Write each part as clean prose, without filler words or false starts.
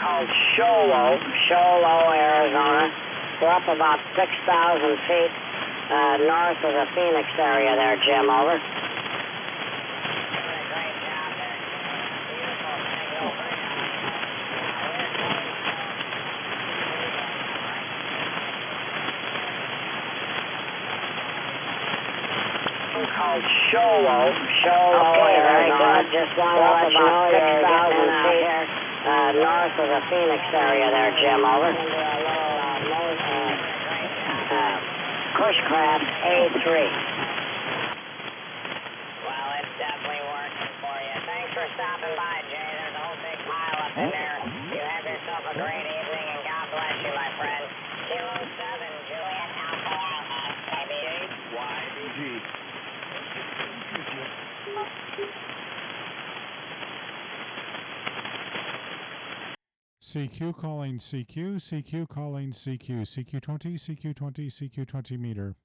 called Sholo, Arizona. We're up about 6,000 feet north of the Phoenix area there, Jim, over. Called Sholo, okay, very good. Just wanted to let you know you're getting feet north of the Phoenix area there, Jim, over. Cushcraft A3. Well, it's definitely working for you. Thanks for stopping by, Jay. There's a whole big pile up in there. You have yourself a great evening, and God bless you, my friend. Kilo 7, Juliet Alpha Alpha, AB8. YBG. CQ calling CQ, CQ calling CQ, CQ20, CQ20, CQ20 meter.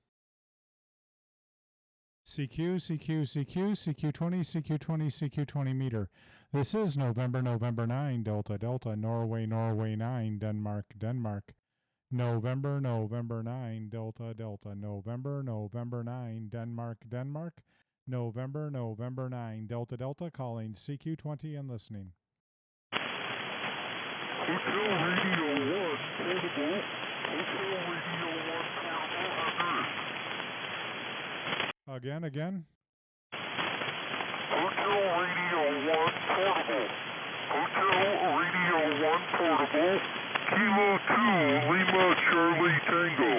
CQ, CQ, CQ, CQ20, CQ20, CQ20 meter. This is November 9, Delta, Delta, Norway 9, Denmark, Denmark. November 9, Delta, Delta, November 9, Denmark, Denmark. November 9, Delta, Delta, calling CQ20 and listening. Hotel Radio 1, portable. Hotel Radio 1, portable, Again. Hotel Radio 1, portable. Hotel Radio 1, portable. Kilo 2, Lima Charlie Tango.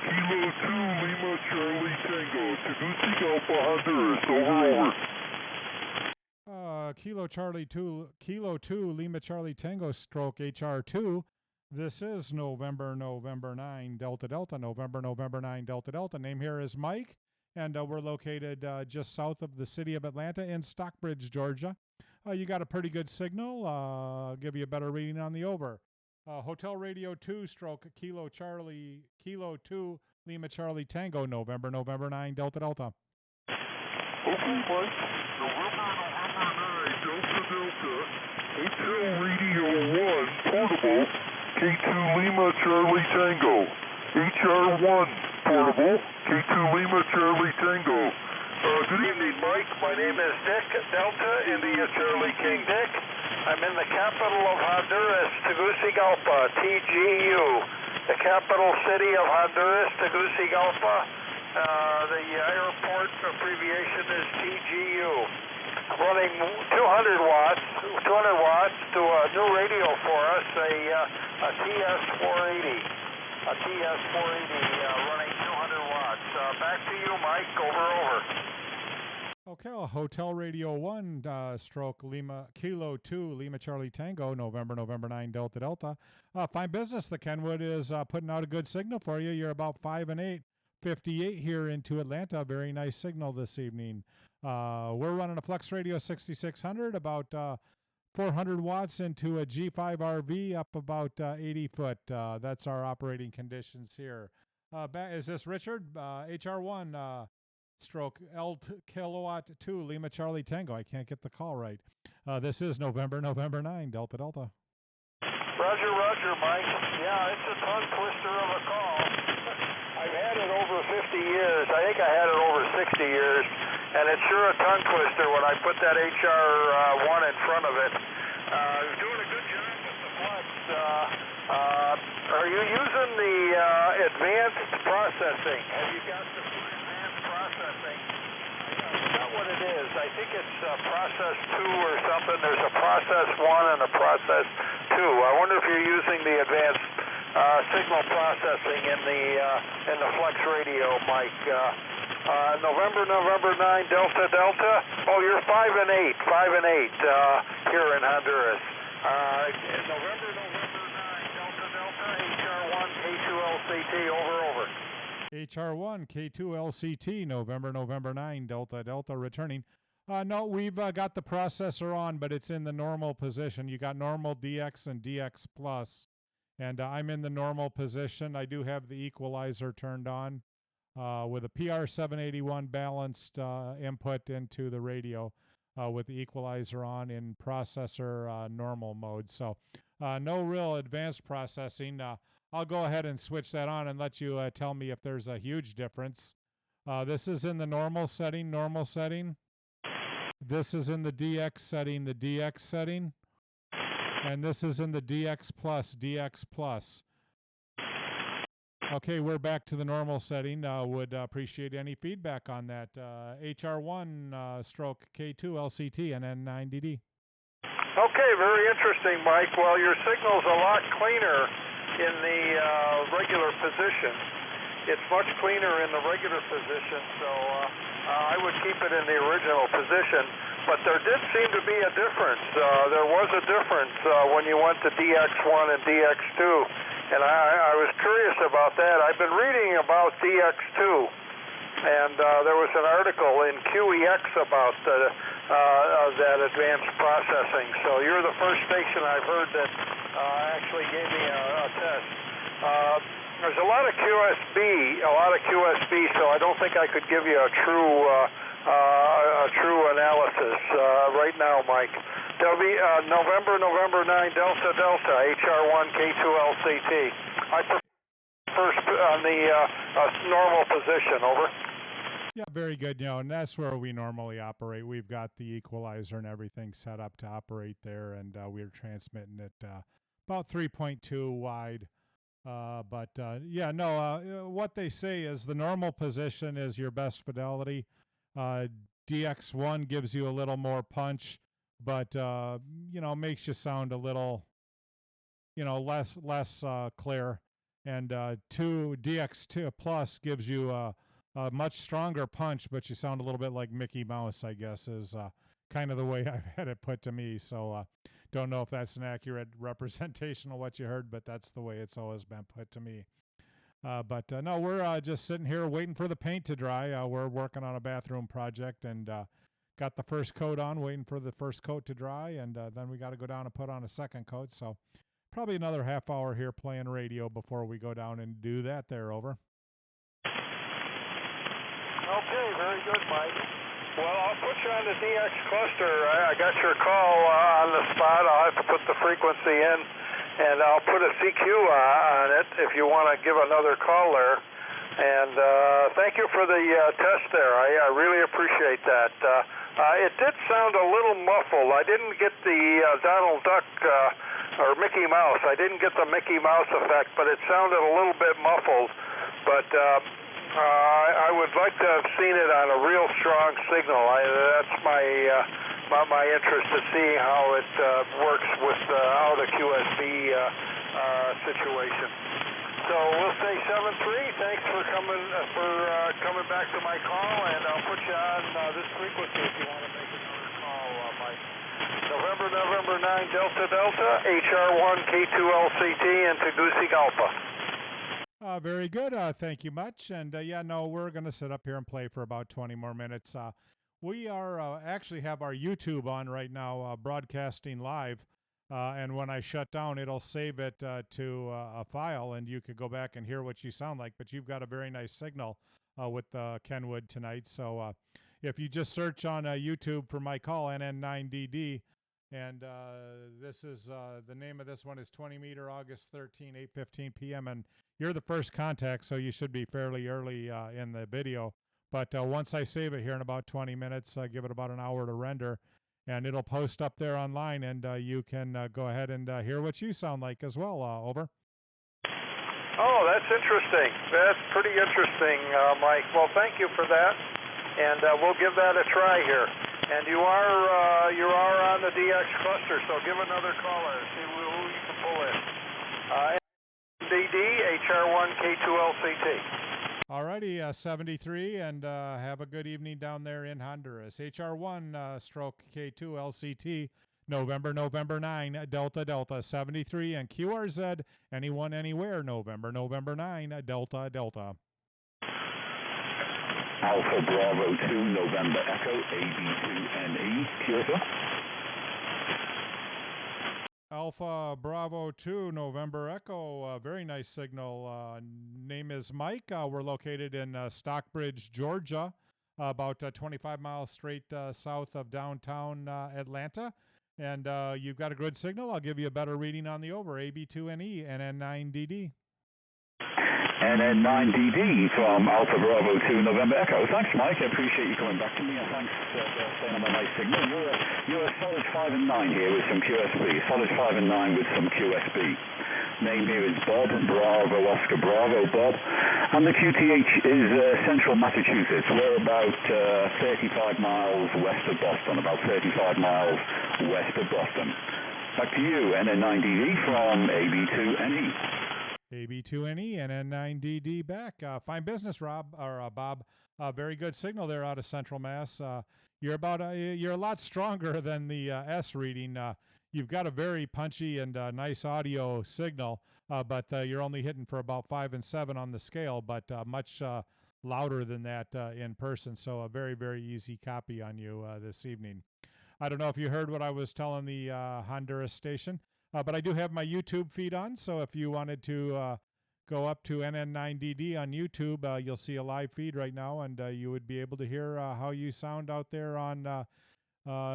Kilo 2, Lima Charlie Tango. Tegucigalpa, Honduras. Over. Kilo 2, Lima Charlie Tango stroke HR2. This is November 9, Delta Delta, November 9, Delta Delta. Name here is Mike, and we're located just south of the city of Atlanta in Stockbridge, Georgia. You got a pretty good signal. I'll give you a better reading on the over. Hotel Radio 2 stroke Kilo 2, Lima Charlie Tango, November 9, Delta Delta. Okay, Mike. November 9, Delta Delta. Hotel Radio 1, portable. K2 Lima Charlie Tango. HR1, portable. K2 Lima Charlie Tango. Good evening, Mike. My name is Dick, Delta, India Charlie King Dick. I'm in the capital of Honduras, Tegucigalpa, TGU. The capital city of Honduras, Tegucigalpa. The airport abbreviation is TGU. Running 200 watts to a new radio for us, a TS480. A TS480 running 200 watts. Back to you, Mike. Over. Okay, Hotel Radio 1 stroke Kilo 2 Lima Charlie Tango, November 9, Delta Delta. Fine business. The Kenwood is putting out a good signal for you. You're about 5 and 8. 58 here into Atlanta. Very nice signal this evening. We're running a Flex Radio 6600, about 400 watts into a G5 RV up about 80 foot. That's our operating conditions here. Is this Richard? HR1 stroke L kilowatt 2 Lima Charlie Tango. I can't get the call right. This is November 9, Delta Delta. Roger, Mike. Yeah, it's a tongue twister of a call. I've had it over 50 years. I think I had it over 60 years. And it's sure a tongue twister when I put that HR1 in front of it. You're doing a good job with the Flex. Are you using the advanced processing? Have you got the advanced processing? I forgot what it is. I think it's process 2 or something. There's a process 1 and a process 2. I wonder if you're using the advanced signal processing in the Flex Radio, Mike. November 9, Delta Delta. Oh, you're 5 and 8 here in Honduras. November 9, Delta Delta, HR1 K2LCT, over. HR1 K2LCT, November 9, Delta Delta, returning. No, we've got the processor on, but it's in the normal position. You got normal DX and DX plus, and I'm in the normal position. I do have the equalizer turned on with a PR781 balanced input into the radio with the equalizer on in processor normal mode. So No real advanced processing. I'll go ahead and switch that on and let you tell me if there's a huge difference. This is in the normal setting. This is in the DX setting. And this is in the DX plus. Okay, we're back to the normal setting. Would appreciate any feedback on that. HR1 stroke K2 LCT and N9DD. Okay, very interesting, Mike. Well, your signal's a lot cleaner in the regular position. It's much cleaner in the regular position, so I would keep it in the original position. But there did seem to be a difference. There was a difference when you went to DX1 and DX2, and I was curious about that. I've been reading about DX2, and there was an article in QEX about that advanced processing. So you're the first station I've heard that actually gave me a test. There's a lot of QSB, so I don't think I could give you a true analysis right now, Mike. There'll be November 9 Delta HR1 K2 LCT. I prefer first on the normal position. Over. Yeah, very good. And that's where we normally operate. We've got the equalizer and everything set up to operate there, and we're transmitting it about 3.2 wide. What they say is the normal position is your best fidelity. DX1 gives you a little more punch, but makes you sound a little, less clear. And DX2 Plus gives you a much stronger punch, but you sound a little bit like Mickey Mouse, I guess, is kind of the way I've had it put to me. So don't know if that's an accurate representation of what you heard, but that's the way it's always been put to me. No, we're just sitting here waiting for the paint to dry. We're working on a bathroom project and got the first coat on, waiting for the first coat to dry, and then we got to go down and put on a second coat. So probably another half hour here playing radio before we go down and do that there. Over. Okay, very good, Mike. Well, I'll put you on the DX cluster. I got your call on the spot. I'll have to put the frequency in, and I'll put a CQ on it if you want to give another call there. And thank you for the test there. I really appreciate that. It did sound a little muffled. I didn't get the Donald Duck or Mickey Mouse. I didn't get the Mickey Mouse effect, but it sounded a little bit muffled. But I would like to have seen it on a real strong signal. That's my interest to see how it works with out of QSB situation. So we'll say 7-3. Thanks for coming back to my call, and I'll put you on this frequency if you want to make another call, Mike. November 9 Delta HR1 K2 LCT into Tegucigalpa. Very good. Thank you much. And we're going to sit up here and play for about 20 more minutes. We are actually have our YouTube on right now, broadcasting live. And when I shut down, it'll save it to a file, and you could go back and hear what you sound like. But you've got a very nice signal with Kenwood tonight. So if you just search on YouTube for my call, NN9DD, and this is the name of this one is 20 Meter August 13, 8:15 p.m. And you're the first contact, so you should be fairly early in the video. But once I save it here in about 20 minutes, give it about an hour to render, and it'll post up there online, and you can go ahead and hear what you sound like as well. Over. Oh, that's interesting. That's pretty interesting, Mike. Well, thank you for that, and we'll give that a try here. And you are on the DX cluster, so give another caller and see who you can pull in. DD HR1 K2 LCT. Alrighty, 73, and have a good evening down there in Honduras. HR1 stroke K2 LCT, November 9, Delta 73, and QRZ, anyone, anywhere, November 9, Delta. Alpha Bravo 2, November Echo, AB2NE, QRZ. Alpha Bravo 2, November Echo, very nice signal. Name is Mike. We're located in Stockbridge, Georgia, about 25 miles straight south of downtown Atlanta. And you've got a good signal. I'll give you a better reading on the over. AB2NE, NN9DD. NN9DD from Alpha Bravo 2 November Echo. Thanks, Mike. I appreciate you coming back to me, and thanks for saying I'm a nice signal. You're a solid 5 and 9 here with some QSB. Solid 5 and 9 with some QSB. Name here is Bob, Bravo, Oscar, Bravo, Bob. And the QTH is central Massachusetts. We're about 35 miles west of Boston, about 35 miles west of Boston. Back to you, NN9DD from AB2NE. AB2NE, NN9DD back. Fine business, Bob. Very good signal there out of Central Mass. You're a lot stronger than the S reading. You've got a very punchy and nice audio signal, but you're only hitting for about 5 and 7 on the scale, but much louder than that in person. So a very, very easy copy on you this evening. I don't know if you heard what I was telling the Honduras station, but I do have my YouTube feed on. So if you wanted to go up to NN9DD on YouTube, you'll see a live feed right now, and you would be able to hear how you sound out there on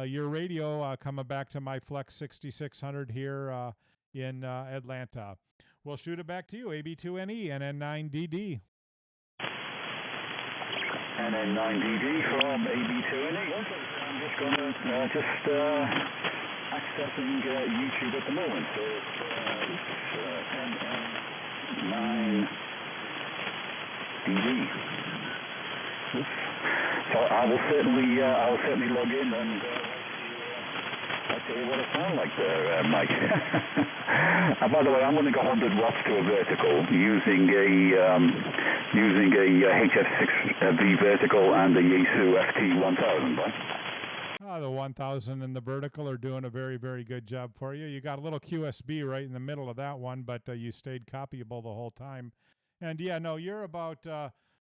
your radio coming back to my Flex 6600 here in Atlanta. We'll shoot it back to you, AB2NE, NN9DD. NN9DD from AB2NE. I'm just going to accessing YouTube at the moment. So it's NN9DD. So I will certainly log in and I'll tell you what it sounds like there, Mike. And by the way, I'm going to go 100 watts to a vertical using a HF6V vertical and a Yaesu FT1000. Right? The 1000 and the vertical are doing a very, very good job for you. You got a little QSB right in the middle of that one, but you stayed copyable the whole time. And yeah, no, you're about.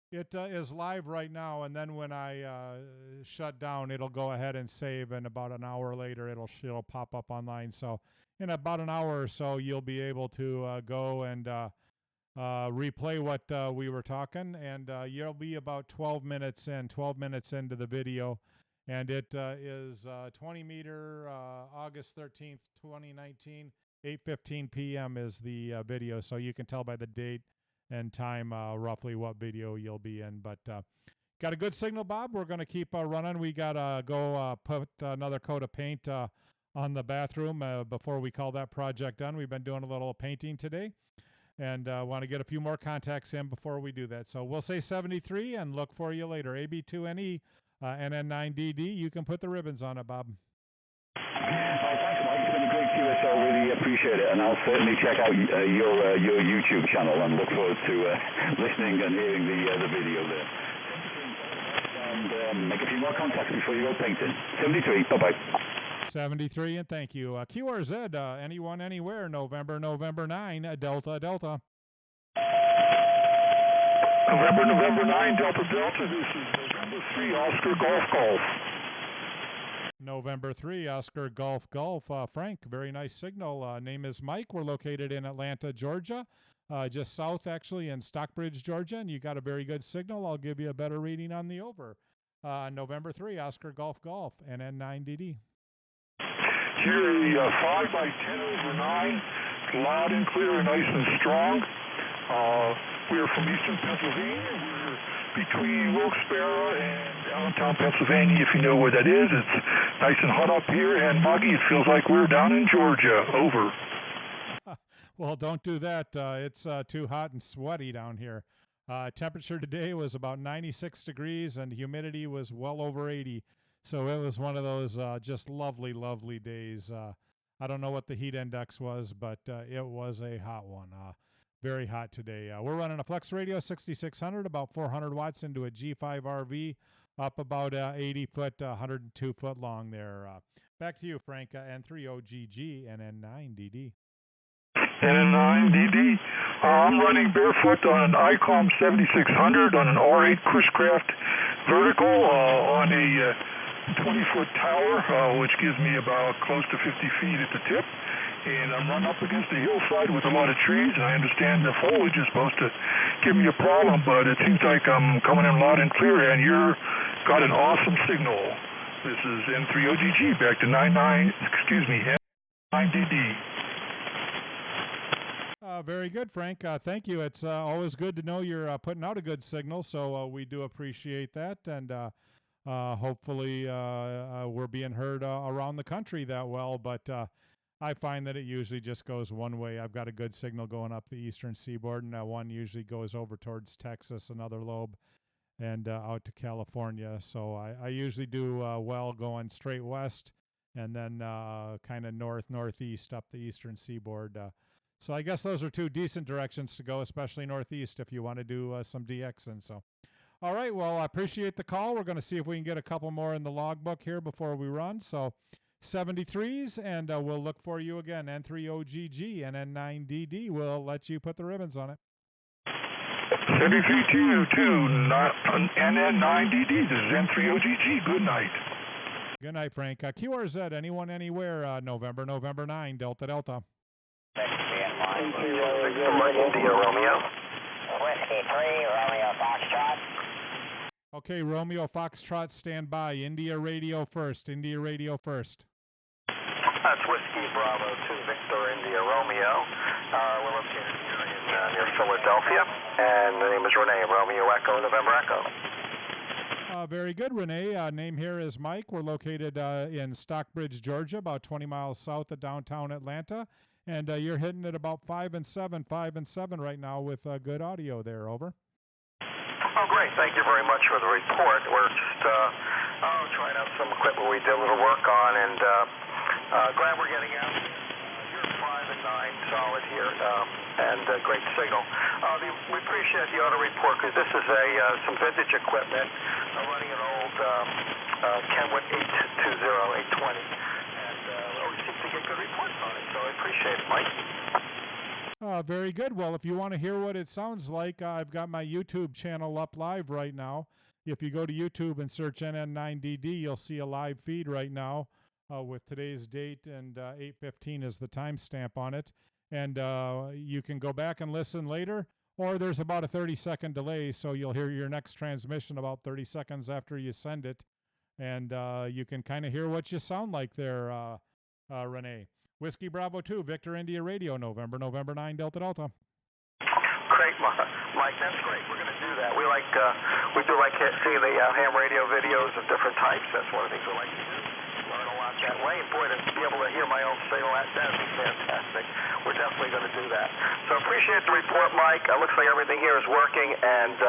It is live right now, and then when I shut down, it'll go ahead and save, and about an hour later, it'll pop up online. So in about an hour or so, you'll be able to go and replay what we were talking, and you'll be about 12 minutes into the video, and it is 20 meter, August 13th, 2019, 8:15 p.m. is the video, so you can tell by the date and time roughly what video you'll be in. But got a good signal, Bob. We're going to keep running. We got to go put another coat of paint on the bathroom before we call that project done. We've been doing a little painting today, and want to get a few more contacts in before we do that. So we'll say 73 and look for you later. AB2NE, NN9DD. You can put the ribbons on it, Bob. Thanks, Mike. It's been a great QSO. Really appreciate it, and I'll certainly check out your YouTube channel and look forward to listening and hearing the video there. And make a few more contacts before you go painting. 73. Bye-bye. 73, and thank you. QRZ, anyone, anywhere, November 9, Delta. November 9, Delta. This is November 3, Oscar Golf. November 3, Oscar Golf. Frank, very nice signal. Name is Mike. We're located in Atlanta, Georgia, just south, actually, in Stockbridge, Georgia, and you got a very good signal. I'll give you a better reading on the over. November 3, Oscar Golf, NN9DD. Here, 5 by 10 over 9, loud and clear, nice and strong. We're from eastern Pennsylvania. We're between Wilkes-Barre and Allentown, Pennsylvania, if you know where that is. It's nice and hot up here, and muggy. It feels like we're down in Georgia. Over. Well, don't do that. It's too hot and sweaty down here. Temperature today was about 96 degrees, and humidity was well over 80. So it was one of those just lovely, lovely days. I don't know what the heat index was, but it was a hot one. Very hot today. We're running a Flex Radio 6600, about 400 watts into a G5 RV, up about 80 foot, 102 foot long there. Back to you, Frank, N3OGG, NN9DD. NN9DD. I'm running barefoot on an ICOM 7600 on an R8 Chris-Craft vertical on a 20-foot tower, which gives me about close to 50 feet at the tip. And I'm run up against a hillside with a lot of trees, and I understand the foliage is supposed to give me a problem, but it seems like I'm coming in loud and clear, and you've got an awesome signal This is N3OGG back to 9DD. Very good, Frank. Thank you. It's always good to know you're putting out a good signal, so we do appreciate that, and hopefully we're being heard around the country that well, but I find that it usually just goes one way. I've got a good signal going up the eastern seaboard, and one usually goes over towards Texas, another lobe, and out to California. So I usually do well going straight west and then kind of northeast up the eastern seaboard. So I guess those are two decent directions to go, especially northeast if you want to do some DXing. So, all right, well, I appreciate the call. We're going to see if we can get a couple more in the logbook here before we run. So 73s, and we'll look for you again. N3OGG and N9DD. We'll let you put the ribbons on it. 7322 and N9DD. This is N3OGG. Good night. Good night, Frank. QRZ, anyone, anywhere, November 9, Delta Delta. India Romeo. Whiskey 3, Romeo Foxtrot. Okay, Romeo Foxtrot, stand by. India Radio first. India Radio first. That's Whiskey Bravo 2 Victor India Romeo. We're located here near Philadelphia, and the name is Renee. Romeo Echo, November Echo. Very good, Renee. Name here is Mike. We're located in Stockbridge, Georgia, about 20 miles south of downtown Atlanta. And you're hitting it about 5 and 7 right now with good audio there. Over. Oh, great. Thank you very much for the report. We're just trying out some equipment we did a little work on, and glad we're getting out. You're 5 and 9 solid here, and great signal. We appreciate the auto report because this is some vintage equipment running an old Kenwood 820, 820. Always seem to get good reports on it, so I appreciate it, Mike. Very good. Well, if you want to hear what it sounds like, I've got my YouTube channel up live right now. If you go to YouTube and search NN9DD, you'll see a live feed right now with today's date, and 8:15 is the timestamp on it. And you can go back and listen later, or there's about a 30-second delay, so you'll hear your next transmission about 30 seconds after you send it. And you can kind of hear what you sound like there, Renee. Whiskey Bravo 2, Victor India Radio, November 9, Delta Delta. Great, Mike. That's great. We're going to do that. We do like seeing the ham radio videos of different types. That's one of the things we like to do. Learn a lot that way. And boy, to be able to hear my own signal, that'd be fantastic. We're definitely going to do that. So appreciate the report, Mike. Looks like everything here is working, and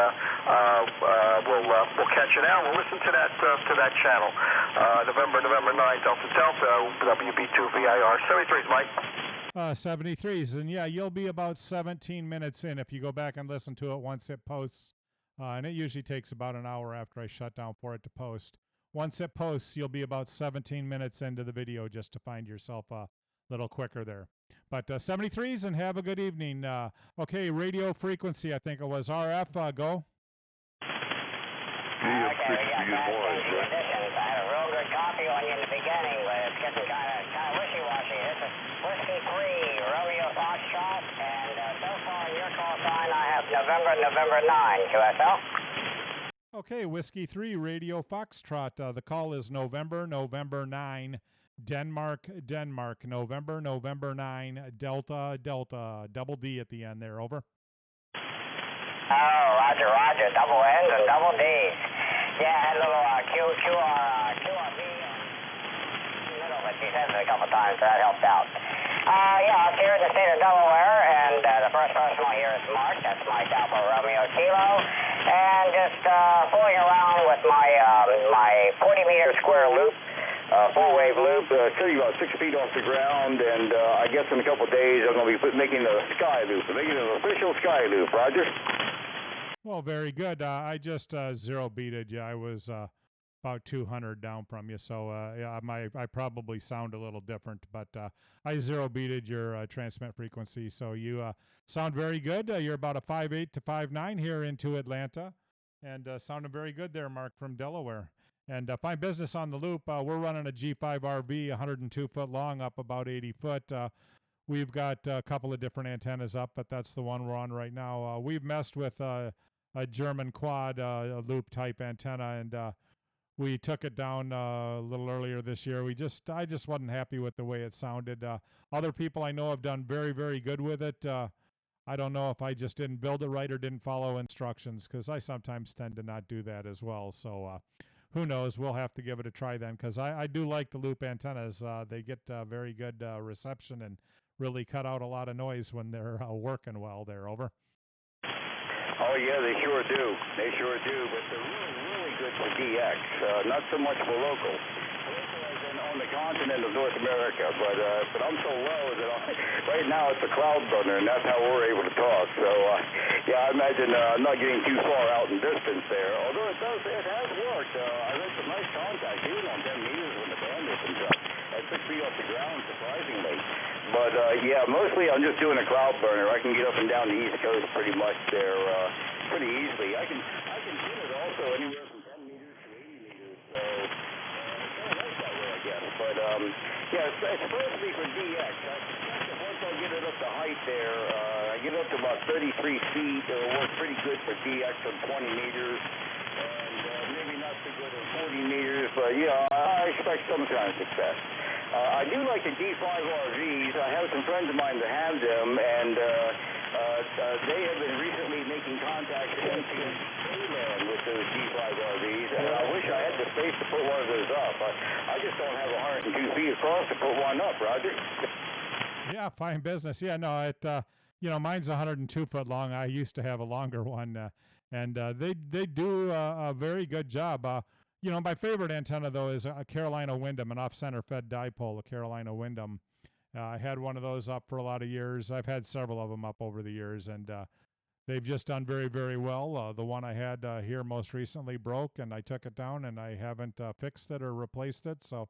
we'll catch you now. We'll listen to that channel. November 9, Delta Delta, WB2VIR. 73s, Mike. 73s, and yeah, you'll be about 17 minutes in if you go back and listen to it once it posts, and it usually takes about an hour after I shut down for it to post. Once it posts, you'll be about 17 minutes into the video just to find yourself a little quicker there. But 73s, and have a good evening. Okay, radio frequency, I think it was RF, go. Okay, we got fast conditions. I had a real good copy on you in the beginning, but it's getting kind of wishy-washy. This is Whiskey 3, Romeo Foxtrot, and so far in your call sign I have November 9, QSL. Okay, Whiskey 3, Radio Foxtrot. The call is November 9, Denmark, November 9, Delta, double D at the end there, over. Oh, roger, double N's and double D's. Yeah, I had a little QRV in the middle, but she says it a couple times, so that helped out. Yeah, I'm here in the state of Delaware, and the first personal here is Mark. That's Mike Alpha Romeo Kilo, and just fooling around with my 40-meter square loop. Full wave loop, sitting about 6 feet off the ground, and I guess in a couple of days I'm going to be making the sky loop, making an official sky loop. Roger. Well, very good. I just zero beated you. I was about 200 down from you, so yeah, I probably sound a little different, but I zero beated your transmit frequency, so you sound very good. You're about a 5'8" to 5'9" here into Atlanta, and sounding very good there, Mark, from Delaware. And fine business on the loop. We're running a G5 RV, 102 foot long, up about 80 foot. We've got a couple of different antennas up, but that's the one we're on right now. We've messed with a German quad loop type antenna, and we took it down a little earlier this year. I just wasn't happy with the way it sounded. Other people I know have done very, very good with it. I don't know if I just didn't build it right or didn't follow instructions, because I sometimes tend to not do that as well. So who knows? We'll have to give it a try then, because I do like the loop antennas. They get very good reception and really cut out a lot of noise when they're working well there. Over. Oh, yeah, they sure do. They sure do. But they're really, really good for DX, not so much for local. Local as in on the continent of North America, but I'm so low that right now it's a cloud burner, and that's how we're able to talk. So, yeah, I imagine I'm not getting too far out in distance there, although it has worked. I read some nice contact, even on 10 meters when the band opens up. At 6 feet off the ground, surprisingly. But, yeah, mostly I'm just doing a cloud burner. I can get up and down the East Coast pretty much there pretty easily. I can tune it also anywhere from 10 meters to 80 meters. So, it's kind of nice that way, I guess. But, yeah, it's supposed to be for DX. I suspect that once I get it up to height there, I get it up to about 33 feet, it'll work pretty good for DX on 20 meters. And maybe not so good at 40 meters, but, yeah, I expect some kind of success. I do like the D5 RVs. I have some friends of mine that have them, and they have been recently making contact into Thailand with those D5 RVs, and I wish I had the space to put one of those up. I just don't have 102 feet across to put one up, Roger. Yeah, fine business. Yeah, no, mine's 102 foot long. I used to have a longer one, and they do a very good job. My favorite antenna, though, is a Carolina Windham, an off-center fed dipole, a Carolina Windham. I had one of those up for a lot of years. I've had several of them up over the years, and they've just done very, very well. The one I had here most recently broke, and I took it down, and I haven't fixed it or replaced it. So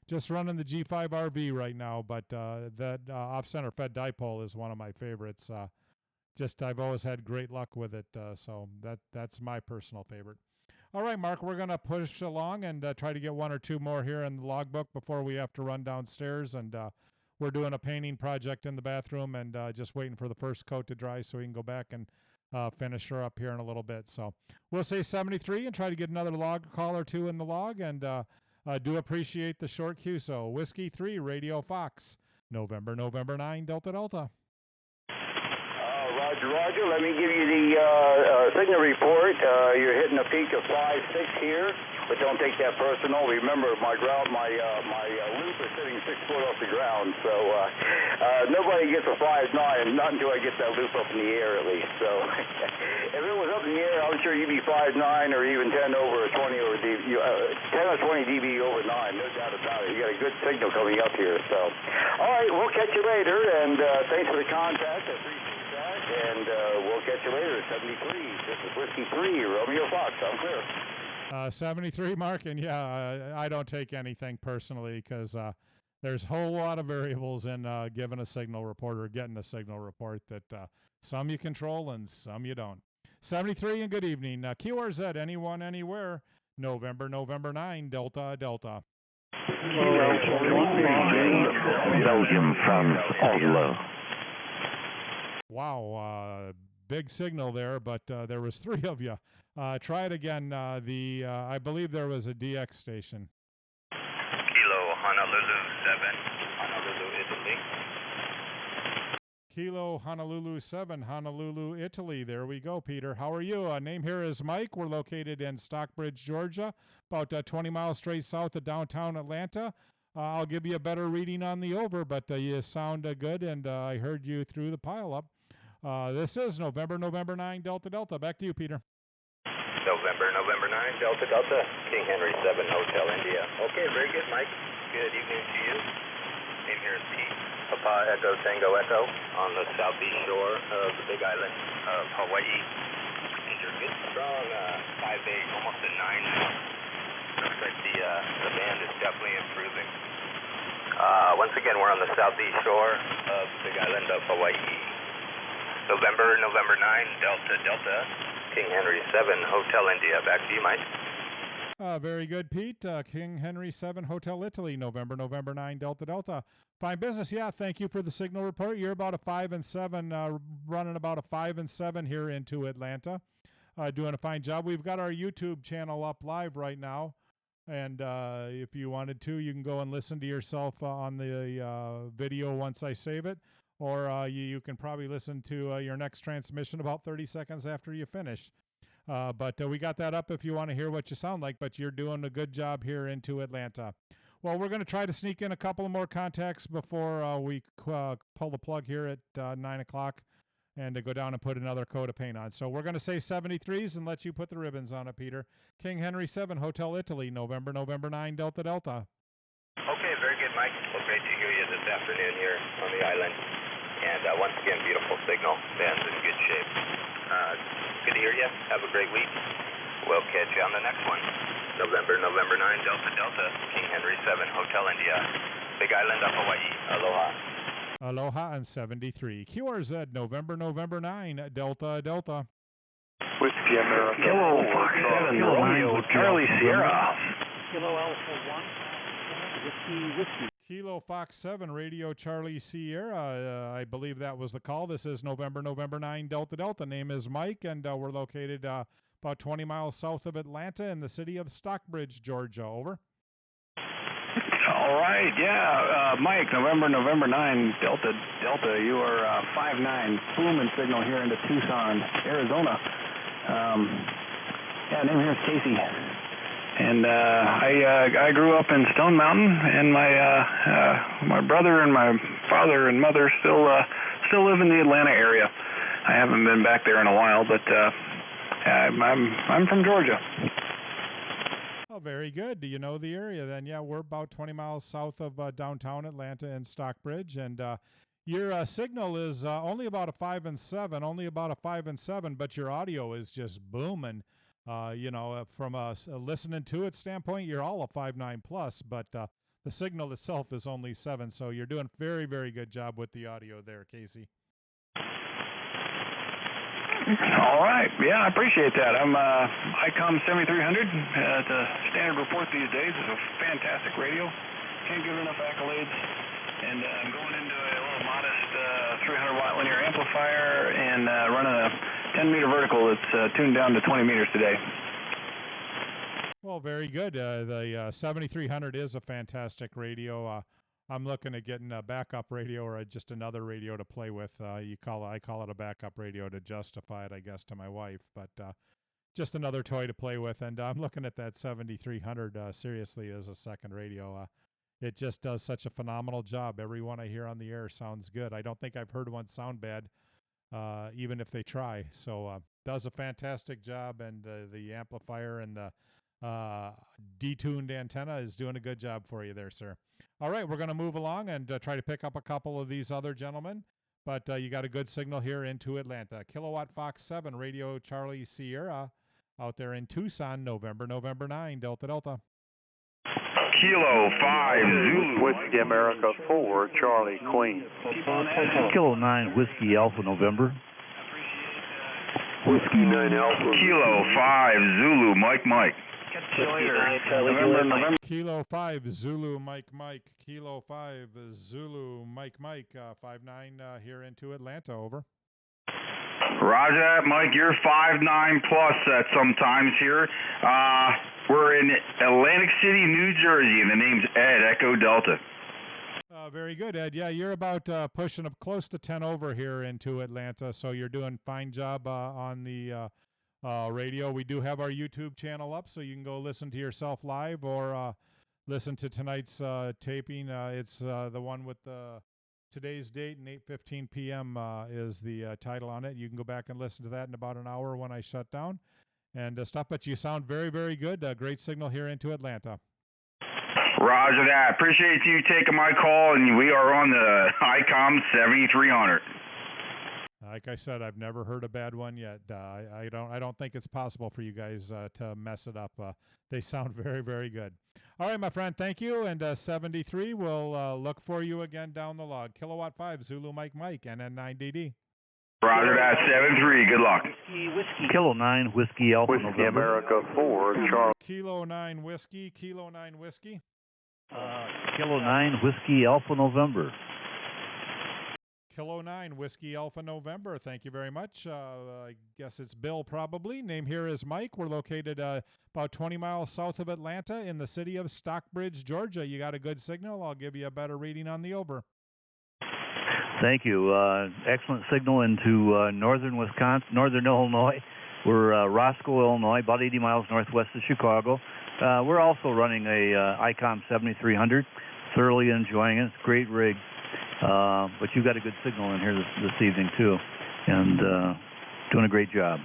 just running the G5 RV right now, but that off-center fed dipole is one of my favorites. I've always had great luck with it, so that's my personal favorite. All right, Mark, we're going to push along and try to get one or two more here in the logbook before we have to run downstairs. And we're doing a painting project in the bathroom and just waiting for the first coat to dry so we can go back and finish her up here in a little bit. So we'll say 73 and try to get another log call or two in the log. And do appreciate the short cue. So Whiskey 3, Radio Fox, November 9, Delta Delta. Roger. Let me give you the signal report. You're hitting a peak of 5.6 here, but don't take that personal. Remember, my loop is sitting 6 foot off the ground, so nobody gets a 5.9, not until I get that loop up in the air, at least. So if it was up in the air, I'm sure you'd be 5.9 or even 10 over 20 over 10 or 20 dB over 9, no doubt about it. You got a good signal coming up here. So, all right, we'll catch you later, and thanks for the contact. I appreciate that, and we'll catch you later at 73. This is Whiskey 3, Romeo Fox. I'm clear. 73, Mark, and yeah, I don't take anything personally because there's a whole lot of variables in giving a signal report or getting a signal report that some you control and some you don't. 73 and good evening. QRZ, anyone, anywhere, November 9, Delta Delta. Belgium from Oslo. Wow, big signal there, but there was 3 of you. Try it again. I believe there was a DX station. Kilo Honolulu 7, Honolulu, Italy. Kilo Honolulu 7, Honolulu, Italy. There we go, Peter. How are you? Name here is Mike. We're located in Stockbridge, Georgia, about 20 miles straight south of downtown Atlanta. I'll give you a better reading on the over, but you sound good, and I heard you through the pile-up. This is November 9, Delta Delta. Back to you, Peter. November 9, Delta Delta, King Henry 7, Hotel India. Okay, very good, Mike. Good evening to you. Name here is Pete, Papa Echo Tango Echo, on the southeast shore of the Big Island of Hawaii. And you're good, strong, 5.8, almost a 9 now. Looks like the band is definitely improving. Once again, we're on the southeast shore of the Big Island of Hawaii. November 9, Delta Delta, King Henry 7, Hotel India. Back to you, Mike. Very good, Pete. King Henry 7, Hotel Italy, November 9, Delta Delta. Fine business. Yeah, thank you for the signal report. You're about a 5 and 7, running about a 5 and 7 here into Atlanta. Doing a fine job. We've got our YouTube channel up live right now. And if you wanted to, you can go and listen to yourself on the video once I save it. Or you can probably listen to your next transmission about 30 seconds after you finish. But we got that up if you want to hear what you sound like. But you're doing a good job here into Atlanta. Well, we're going to try to sneak in a couple of more contacts before we pull the plug here at 9 o'clock and to go down and put another coat of paint on. So we're going to say 73s and let you put the ribbons on it, Peter. King Henry 7, Hotel Italy, November 9, Delta Delta. Okay, very good, Mike. Well, great to hear you this afternoon here on the island. And once again, beautiful signal. Band's in good shape. Good to hear you. Have a great week. We'll catch you on the next one. November 9, Delta Delta, King Henry 7, Hotel India, Big Island of Hawaii. Aloha. Aloha and 73. QRZ, November 9, Delta Delta. Whiskey America. Kilo Fox 7, Romeo, Charlie Sierra. Kilo Alpha 1, Whiskey. Kilo Fox 7, Radio Charlie Sierra. I believe that was the call. This is November 9, Delta Delta. Name is Mike, and we're located about 20 miles south of Atlanta in the city of Stockbridge, Georgia. Over. All right, yeah, Mike, November 9, Delta, you are 5-9, booming signal here into Tucson, Arizona. Yeah, name here is Casey. And I grew up in Stone Mountain, and my brother and my father and mother still live in the Atlanta area. I haven't been back there in a while, but I'm from Georgia. Oh, very good. Do you know the area then? Yeah, we're about 20 miles south of downtown Atlanta in Stockbridge, and your signal is only about a 5 and 7, but your audio is just booming. From a listening to it standpoint, you're all a 5.9 plus, but the signal itself is only 7, so you're doing very, very good job with the audio there, Casey. All right. Yeah, I appreciate that. I'm ICOM 7300. It's a standard report these days. It's a fantastic radio. Can't give it enough accolades. And I'm going into a little modest 300-watt linear amplifier and running a 10-meter vertical that's tuned down to 20 meters today. Well, very good. The 7300 is a fantastic radio. I'm looking at getting a backup radio or just another radio to play with. I call it a backup radio to justify it, I guess, to my wife, but just another toy to play with. And I'm looking at that 7300 seriously as a second radio. It just does such a phenomenal job. Every one I hear on the air sounds good. I don't think I've heard one sound bad, even if they try. So does a fantastic job, and the amplifier and the detuned antenna is doing a good job for you there, sir. All right, we're going to move along and try to pick up a couple of these other gentlemen, but you got a good signal here into Atlanta. Kilowatt Fox 7, Radio Charlie Sierra, out there in Tucson, November 9, Delta Delta. Kilo 5 Zulu. Whiskey America 4, Charlie Queen. Kilo 9, Whiskey Alpha November. Whiskey 9 Alpha. Kilo 5 Zulu, Mike. November. Kilo 5 Zulu Mike. Kilo 5 Zulu Mike. 5-9 here into Atlanta. Over. Roger that, Mike. You're 5'9 plus at sometimes here. We're in Atlantic City, New Jersey, and the name's Ed, Echo Delta. Very good, Ed. Yeah, you're about pushing up close to 10 over here into Atlanta, so you're doing a fine job on the radio. We do have our YouTube channel up, so you can go listen to yourself live or listen to tonight's taping. It's the one with today's date and 8:15 p.m. Is the title on it. You can go back and listen to that in about an hour when I shut down and stuff. But you sound very, very good. Great signal here into Atlanta. Roger that. Appreciate you taking my call, and we are on the ICOM 7300. Like I said, I've never heard a bad one yet. I don't think it's possible for you guys to mess it up. They sound very, very good. All right, my friend, thank you. And 73, we'll look for you again down the log. Kilowatt 5, Zulu Mike, NN9DD. Roger that, 73. Good luck. Kilo 9, Whiskey Alpha Whiskey November. America 4, Charlie. Kilo 9 Whiskey. Kilo 9, Whiskey Alpha November. Kilo 9, Whiskey Alpha November. Thank you very much. I guess it's Bill probably. Name here is Mike. We're located about 20 miles south of Atlanta in the city of Stockbridge, Georgia. You got a good signal. I'll give you a better reading on the over. Thank you. Excellent signal into northern Wisconsin, northern Illinois. We're Roscoe, Illinois, about 80 miles northwest of Chicago. We're also running a ICOM 7300. Thoroughly enjoying it. It's a great rig. But you've got a good signal in here this evening, too. And doing a great job.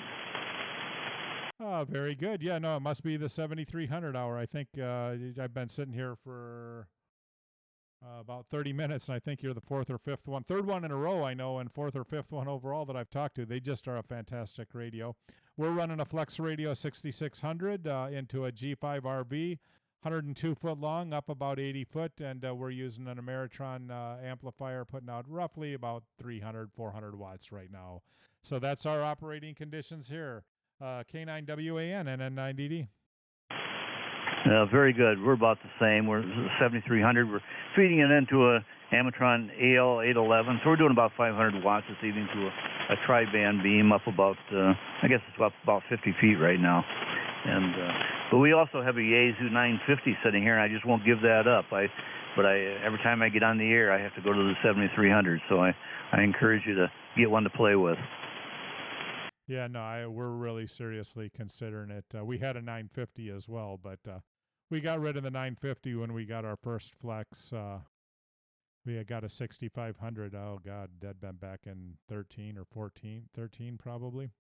Very good. Yeah, no, it must be the 7300 hour. I think I've been sitting here for about 30 minutes, and I think you're the fourth or fifth one. Third one in a row, I know, and fourth or fifth one overall that I've talked to. They just are a fantastic radio. We're running a Flex Radio 6600 into a G5 RV, 102 foot long, up about 80 foot, and we're using an Ameritron amplifier, putting out roughly about 300, 400 watts right now. So that's our operating conditions here. K9WAN, NN9DD. Very good. We're about the same. We're 7300. We're feeding it into a Amatron AL811. So we're doing about 500 watts this evening to a tri-band beam up about, I guess it's about 50 feet right now. And but we also have a Yaesu 950 sitting here, and I just won't give that up. But every time I get on the air, I have to go to the 7300. So I encourage you to get one to play with. Yeah, no, we're really seriously considering it. We had a 950 as well, but we got rid of the 950 when we got our first Flex. We had got a 6500. Oh, God, that'd been back in 13 or 13 probably.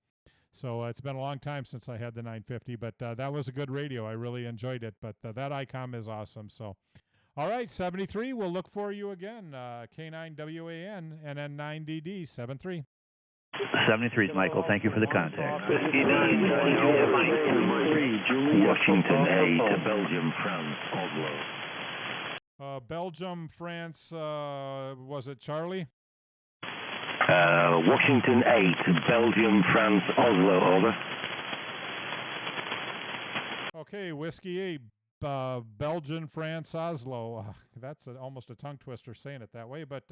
So it's been a long time since I had the 950, but that was a good radio. I really enjoyed it, but that ICOM is awesome. So, all right, 73, we'll look for you again. K9WAN, NN9DD, 73. 73 is Michael. Thank you for the contact. Washington 8, Belgium, France, Oslo. Belgium, France, was it Charlie? Washington 8, Belgium, France, Oslo, over. Okay, Whiskey 8, Belgium, France, Oslo. That's almost a tongue twister saying it that way, but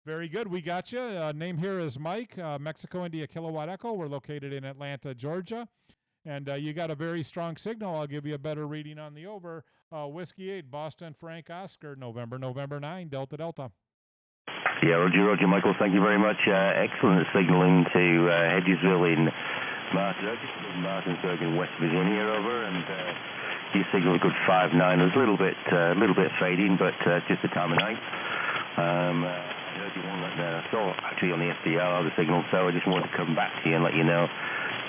very good. We got you. Name here is Mike, Mexico, India, Kilowatt Echo. We're located in Atlanta, Georgia. And you got a very strong signal. I'll give you a better reading on the over. Whiskey 8, Boston, Frank, Oscar, November 9, Delta, Delta. Yeah, Roger, Michael, thank you very much. Excellent signaling to Hedgesville in Martinsburg in West Virginia, over, and you signaled a good 5.9. It was a little bit fading, but just the time of night. I heard you one that I saw actually on the SDR, the signal, so I just wanted to come back to you and let you know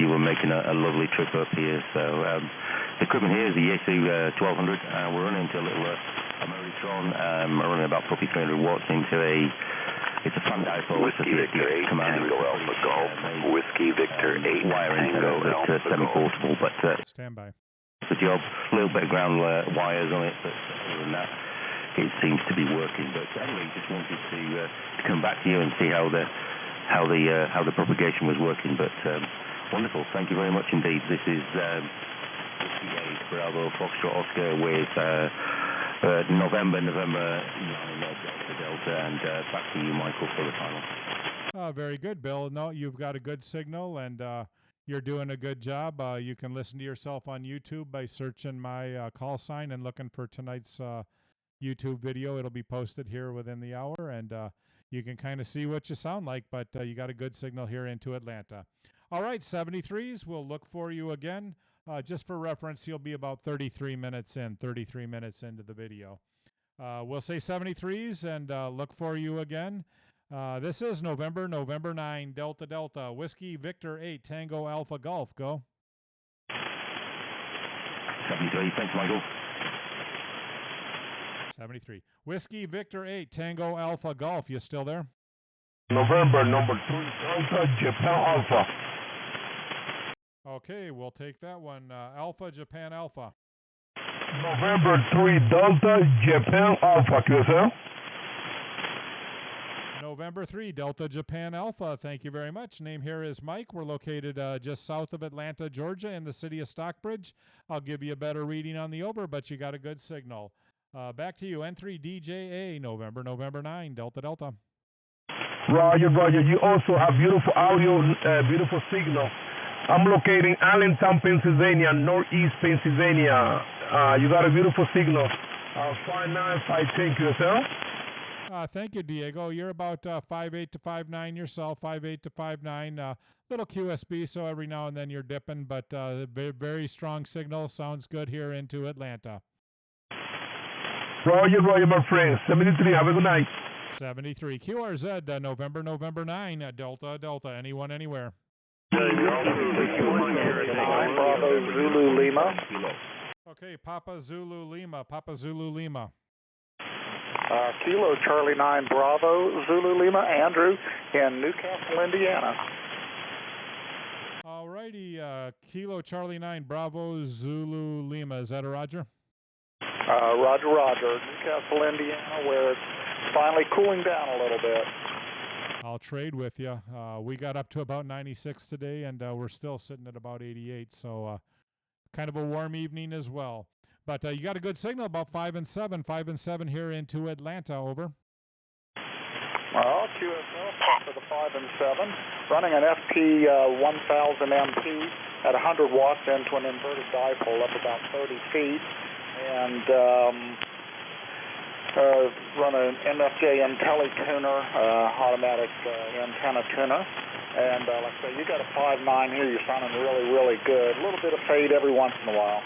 you were making a lovely trip up here. So the equipment here is the Yaesu 1200. We're running into a little Ameritron. We're running about 300 watts into it's a fan dipole. Whiskey Victor 8, Tango Alpha Golf, Whiskey Victor 8, wiring Tango Alpha semi-portable, but stand by. The job, a little bit of ground wires on it, but other than that, it seems to be working. But anyway, just wanted to come back to you and see how the propagation was working. But wonderful, thank you very much indeed. This is Whiskey 8, Bravo, Foxtrot, Oscar with November 9, Delta, and back to you, Michael, for the final. Very good, Bill. No, you've got a good signal, and you're doing a good job. You can listen to yourself on YouTube by searching my call sign and looking for tonight's YouTube video. It'll be posted here within the hour, and you can kind of see what you sound like, but you got a good signal here into Atlanta. All right, 73s, we'll look for you again. Just for reference, you'll be about 33 minutes into the video. We'll say 73s and look for you again. This is November 9, Delta, Delta, Whiskey, Victor 8, Tango, Alpha, Golf. Go. 73, thanks, Michael. 73. Whiskey, Victor 8, Tango, Alpha, Golf. You still there? November 3, Delta, Japan Alpha. Okay, we'll take that one. Alpha, Japan, Alpha. November 3, Delta, Japan Alpha, QSL. November 3, Delta, Japan, Alpha. Thank you very much. Name here is Mike. We're located just south of Atlanta, Georgia, in the city of Stockbridge. I'll give you a better reading on the over, but you got a good signal. Back to you, N3DJA, November 9, Delta, Delta. Roger, Roger. You also have beautiful audio, beautiful signal. I'm located in Allentown, Pennsylvania, northeast Pennsylvania. You got a beautiful signal. 59510 QSL. Thank you, Diego. You're about 5'8" to 5'9" yourself, 5'8" to 5'9". Little QSB, so every now and then you're dipping, but very, very strong signal. Sounds good here into Atlanta. Roger, Roger, my friend. 73. Have a good night. 73. QRZ, November 9, Delta, Delta. Anyone, anywhere. Bravo Zulu Lima. Okay, Papa Zulu Lima. Kilo Charlie 9 Bravo Zulu Lima, Andrew in Newcastle, Indiana. All righty, Kilo Charlie 9 Bravo Zulu Lima. Is that a Roger? Roger, Roger. Newcastle, Indiana, where it's finally cooling down a little bit. I'll trade with you. We got up to about 96 today, and we're still sitting at about 88, so kind of a warm evening as well. But you got a good signal, about 5 and 7 here into Atlanta, over. Well, QSL for the 5 and 7, running an FT 1000 MP at 100 watts into an inverted dipole up about 30 feet, and run an MFJ IntelliTuner, automatic antenna tuner. And like I say, you got a 5.9 here. You're sounding really, really good. A little bit of fade every once in a while.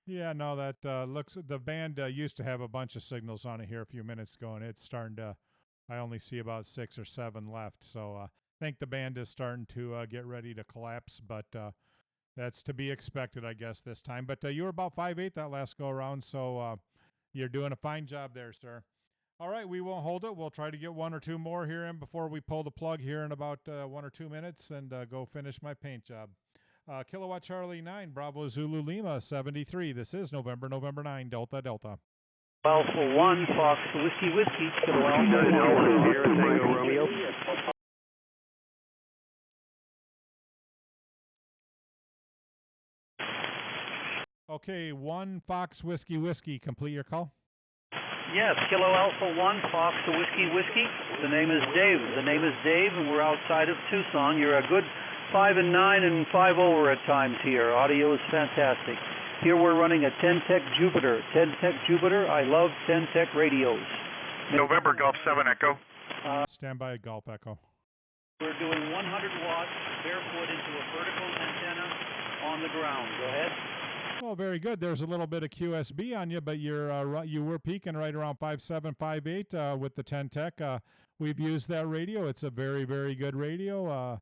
Yeah, no, that looks. The band used to have a bunch of signals on it here a few minutes ago, and it's starting to. I only see about 6 or 7 left, so I think the band is starting to get ready to collapse. But that's to be expected, I guess, this time. But you were about 5'8" that last go around, so you're doing a fine job there, sir. All right, we won't hold it. We'll try to get 1 or 2 more here in before we pull the plug here in about 1 or 2 minutes and go finish my paint job. Kilowatt Charlie 9, Bravo Zulu Lima 73. This is November 9, Delta, Delta. Alpha 1, Fox Whiskey, Kilo Alpha 1, Tango Romeo. Okay, 1 Fox Whiskey, complete your call. Yes, Kilo Alpha 1, Fox Whiskey. The name is Dave, and we're outside of Tucson. You're a good 5 and 9 and 5 over at times here. Audio is fantastic. Here we're running a 10-Tech Jupiter. I love 10-Tech radios. November Golf 7 Echo. Stand by, Golf Echo. We're doing 100 watts barefoot into a vertical antenna on the ground. Go ahead. Well, very good. There's a little bit of QSB on you, but you were peaking right around 5.7, 5.8 with the 10-Tech. We've used that radio. It's a very, very good radio.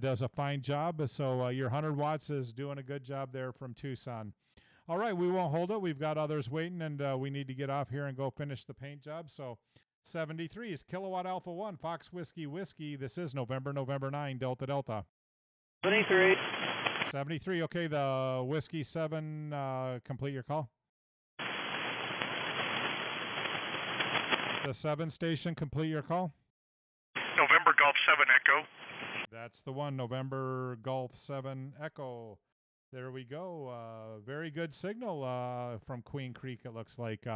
Does a fine job. So your 100 watts is doing a good job there from Tucson. All right, we won't hold it. We've got others waiting, and we need to get off here and go finish the paint job. So 73 is Kilowatt Alpha 1, Fox Whiskey. This is November 9, Delta, Delta. 73. Okay, the Whiskey 7, complete your call. The 7 station, complete your call. November Golf 7 Echo. That's the one, November Golf 7 Echo. There we go. Very good signal from Queen Creek, it looks like.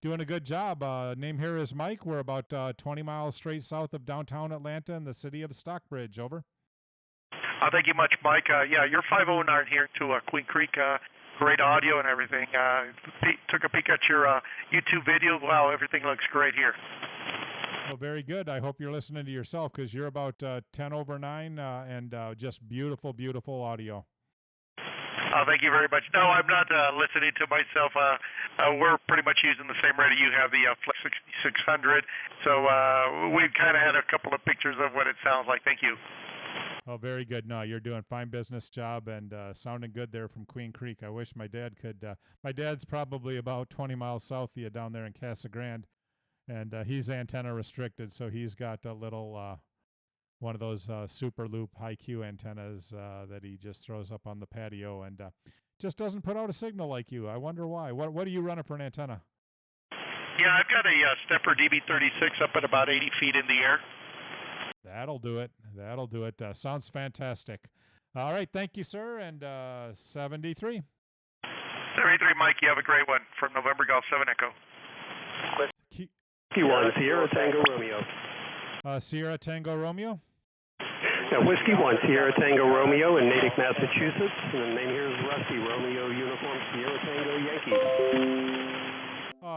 Doing a good job. Name here is Mike. We're about 20 miles straight south of downtown Atlanta in the city of Stockbridge. Over. Thank you much, Mike. Yeah, you're 509 here to Queen Creek. Great audio and everything. Took a peek at your YouTube video. Wow, everything looks great here. Well, very good. I hope you're listening to yourself because you're about 10 over 9 and just beautiful, beautiful audio. Thank you very much. No, I'm not listening to myself. We're pretty much using the same radio you have, the Flex 6600. So we've kind of had a couple of pictures of what it sounds like. Thank you. Oh, very good. No, you're doing a fine business job and sounding good there from Queen Creek. I wish my dad could. My dad's probably about 20 miles south of you down there in Casa Grande, and he's antenna restricted, so he's got a little one of those super loop high Q antennas that he just throws up on the patio and just doesn't put out a signal like you. I wonder why. What are you running for an antenna? Yeah, I've got a Stepper DB36 up at about 80 feet in the air. That'll do it. Sounds fantastic. All right, thank you, sir. And 73. 73, Mike. You have a great one from November Golf 7 Echo. Q1 Sierra Tango Romeo. Sierra Tango Romeo. Whiskey 1, Sierra Tango Romeo in Natick, Massachusetts. And the name here is Rusty, Romeo Uniform Sierra Tango Yankee.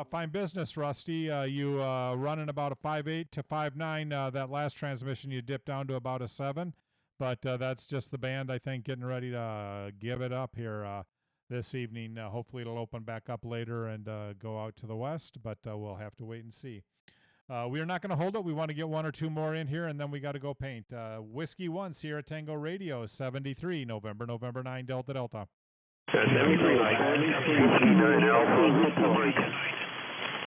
Fine business, Rusty. You running about a 5.8 to 5.9. That last transmission you dipped down to about a 7. But that's just the band, I think, getting ready to give it up here this evening. Hopefully it'll open back up later and go out to the west, but we'll have to wait and see. We are not going to hold it. We want to get one or two more in here, and then we got to go paint. Whiskey 1, Sierra Tango Radio, 73, November 9, Delta Delta. 73, Mike.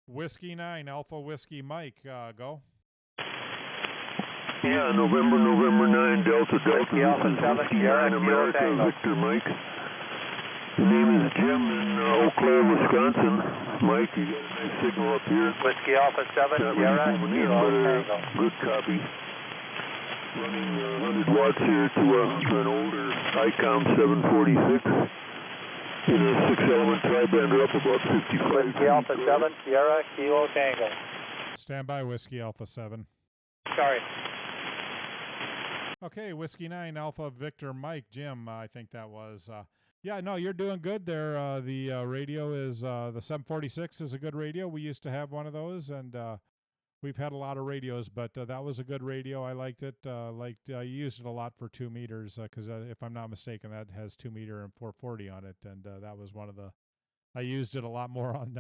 Whiskey 9, Alpha Whiskey Mike, go. Yeah, November 9, Delta Delta. Alpha 7, Sierra America, Victor Mike. The name is Jim in Eau Claire, Wisconsin. Mike, you got a nice signal up here. Whiskey Alpha 7, Sierra, Kilo Tango. Good copy. Running 100 watts here to an older ICOM 746 in a 6-element tri-bander up about 55. Whiskey Alpha 7, Sierra, Kilo Tango. Stand by, Whiskey Alpha 7. Sorry. Okay, Whiskey 9, Alpha Victor Mike, Jim, I think that was. Yeah, no, you're doing good there. The radio is, the 746 is a good radio. We used to have one of those, and we've had a lot of radios, but that was a good radio. I liked it. You used it a lot for 2 meters, because if I'm not mistaken, that has 2 meter and 440 on it, and that was one of the, I used it a lot more on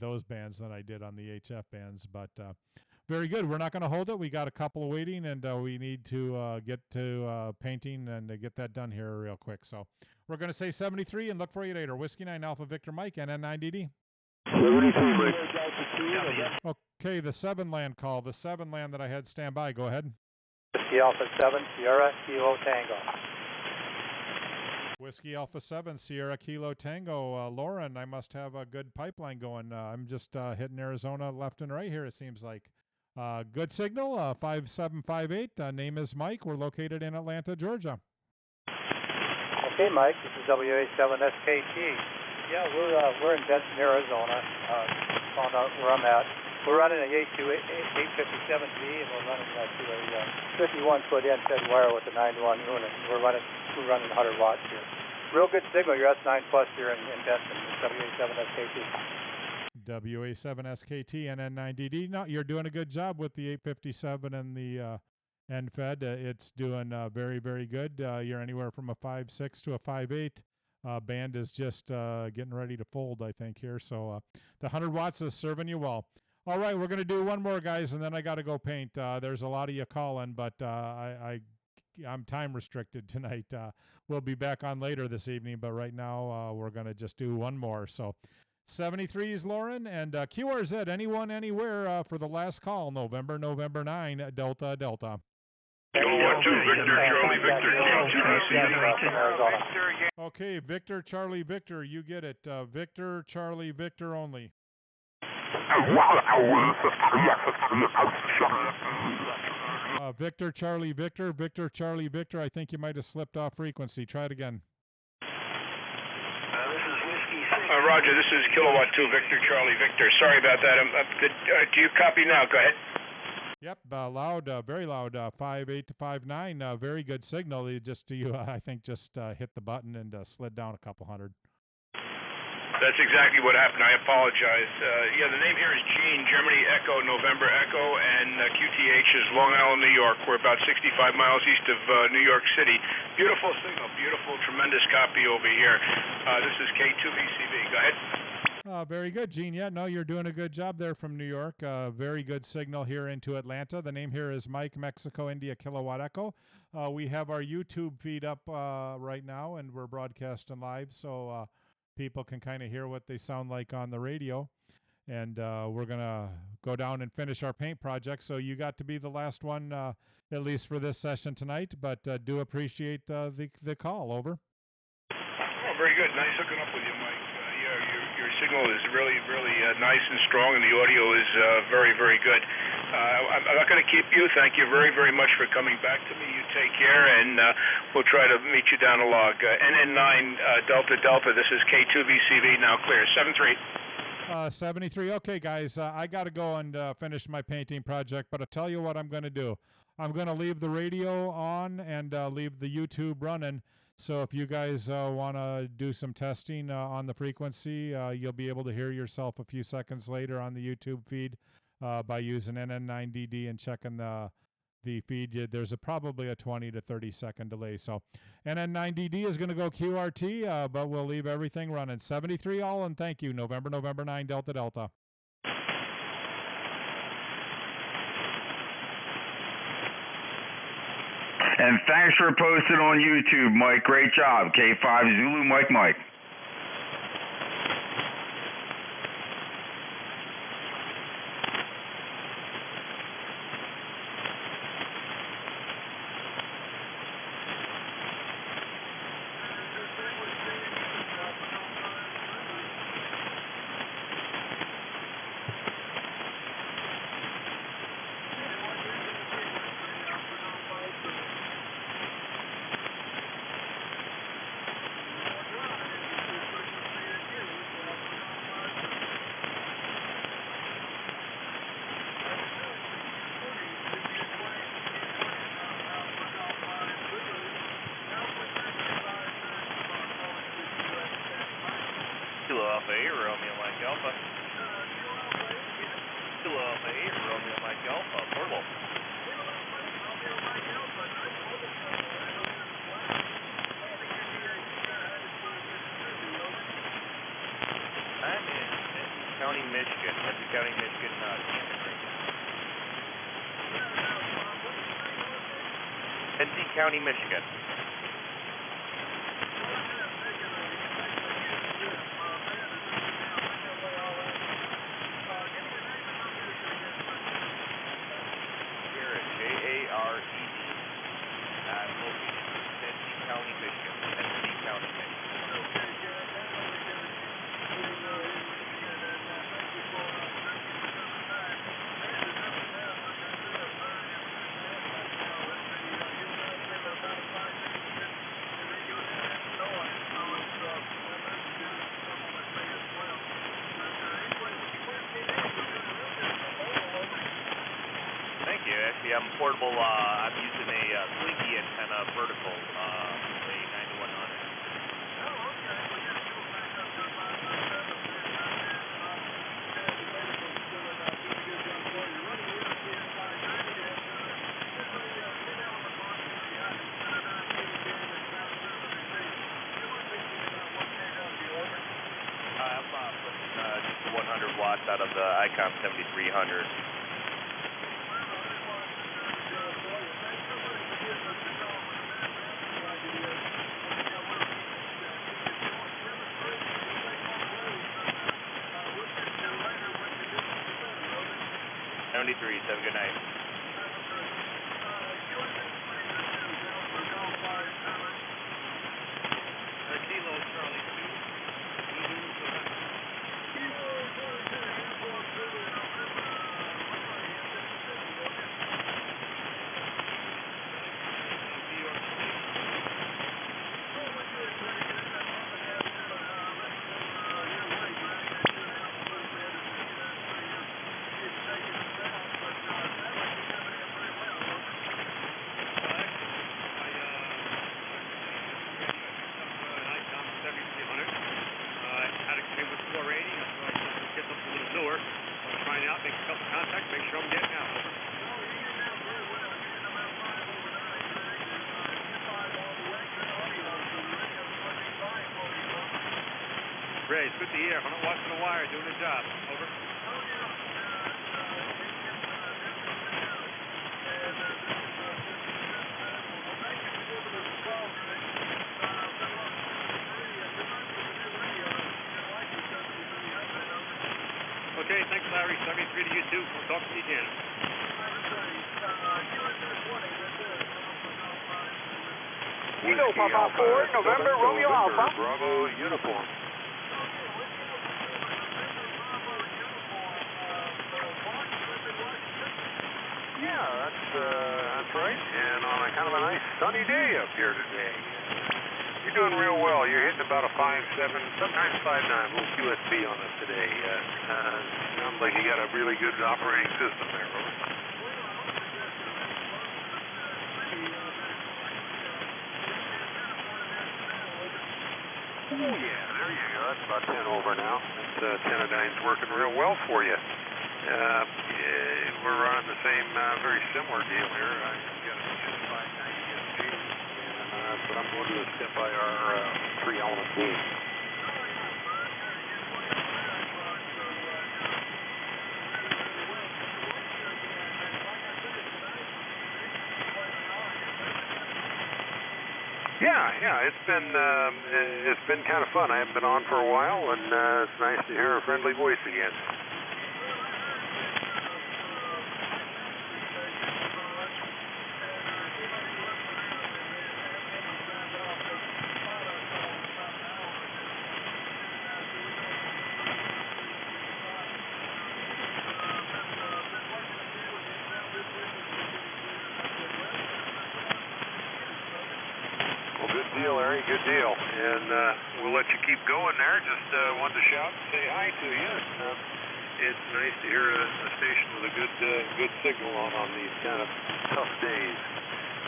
those bands than I did on the HF bands, but very good. We're not going to hold it. We got a couple waiting, and we need to get to painting and get that done here real quick. So we're going to say 73 and look for you later. Whiskey 9 Alpha Victor Mike, NN9DD. 73, Mike. Okay, the 7 land call. The 7 land that I had stand by. Go ahead. Whiskey Alpha 7, Sierra, Kilo Tango. Whiskey Alpha 7, Sierra Kilo Tango. Lauren, I must have a good pipeline going. I'm just hitting Arizona left and right here, it seems like. Good signal, 5758. Name is Mike. We're located in Atlanta, Georgia. Okay, Mike. This is WA7SKT. Yeah, we're in Benson, Arizona. Found out where I'm at. We're running an 857V, and we're running to a 51-foot end-fed wire with a 9-to-1 unit. We're running 100 watts here. Real good signal. Your S9 Plus here in Benson. WA7SKT. WA7SKT, NN9DD. No, you're doing a good job with the 857 and the end-fed. It's doing very, very good. You're anywhere from a 5.6 to a 5.8. Band is just getting ready to fold, I think, here. So the 100 watts is serving you well. All right, we're going to do one more, guys, and then I got to go paint. There's a lot of you calling, but I'm time restricted tonight. We'll be back on later this evening, but right now we're going to just do one more. So 73s, Lauren, and QRZ, anyone, anywhere for the last call, November 9, Delta Delta. Okay, Victor, Charlie, Victor, you get it. Victor, Charlie, Victor only. Victor, Charlie, Victor, Victor, Charlie, Victor. I think you might have slipped off frequency. Try it again. Roger, this is Kilowatt 2, Victor, Charlie, Victor. Sorry about that. Do you copy now? Go ahead. Yep, loud, very loud, 5.8 to 5.9, very good signal. I think, just hit the button and slid down a couple hundred. That's exactly what happened. I apologize. Yeah, the name here is Gene, Germany Echo, November Echo, and QTH is Long Island, New York. We're about 65 miles east of New York City. Beautiful signal, beautiful, tremendous copy over here. This is K2VCV. Go ahead. Very good, Gene. Yeah, no, you're doing a good job there from New York. Very good signal here into Atlanta. The name here is Mike, Mexico, India, Kilowatt Echo. We have our YouTube feed up right now, and we're broadcasting live, so people can kind of hear what they sound like on the radio. And we're going to go down and finish our paint project. So you got to be the last one, at least for this session tonight, but do appreciate the call. Over. Oh, very good. Nice hooking up with you, Mike. Your signal is really, really nice and strong, and the audio is very, very good. I'm not going to keep you. Thank you very, very much for coming back to me. You take care, and we'll try to meet you down the log. NN9 Delta Delta, this is K2VCV, now clear. 7-3. 73. Okay, guys, I got to go and finish my painting project, but I'll tell you what I'm going to do. I'm going to leave the radio on and leave the YouTube running. So if you guys want to do some testing on the frequency, you'll be able to hear yourself a few seconds later on the YouTube feed by using NN9DD and checking the feed. There's probably a 20 to 30 second delay. So NN9DD is going to go QRT, but we'll leave everything running. 73 all, and thank you. November 9 Delta Delta. And thanks for posting on YouTube, Mike. Great job. K5 Zulu Mike. Kilo Alpha 8, Romeo Mike Alpha. Kilo Alpha 8, Romeo Mike Alpha, portable. I'm in Benton County, Michigan. Benton County, Michigan, King Henry. Benton County, Michigan. Actually, I'm portable. I'm using a Slinky antenna vertical, a 9100. I'm putting just 100 watts out of the Icon 7300. Have a good night. Kilo Charlie 2. Great, it's good to hear. I'm not watching the wire, doing the job. Over. Okay, thanks, Larry. 73 to you too. We'll talk to you again. Kilo Papa 4, November, Romeo Alpha. Bravo uniform. Yeah, that's right. And on a kind of a nice sunny day up here today. You're doing real well. You're hitting about a 5.7, sometimes 5.9, little QSB on us today. Sounds like you got a really good operating system there, Robert. Oh, yeah, there you go. That's about 10 over now. That 10 of 9's working real well for you. We're running the same, very similar deal here. I've got a 590 ESP, and that's what I'm going to do is step by our 3-element beam. Yeah, it's been kind of fun. I haven't been on for a while, and it's nice to hear a friendly voice again. Good deal, and we'll let you keep going there. Just wanted to shout and say hi to you. It's nice to hear a station with a good signal on these kind of tough days.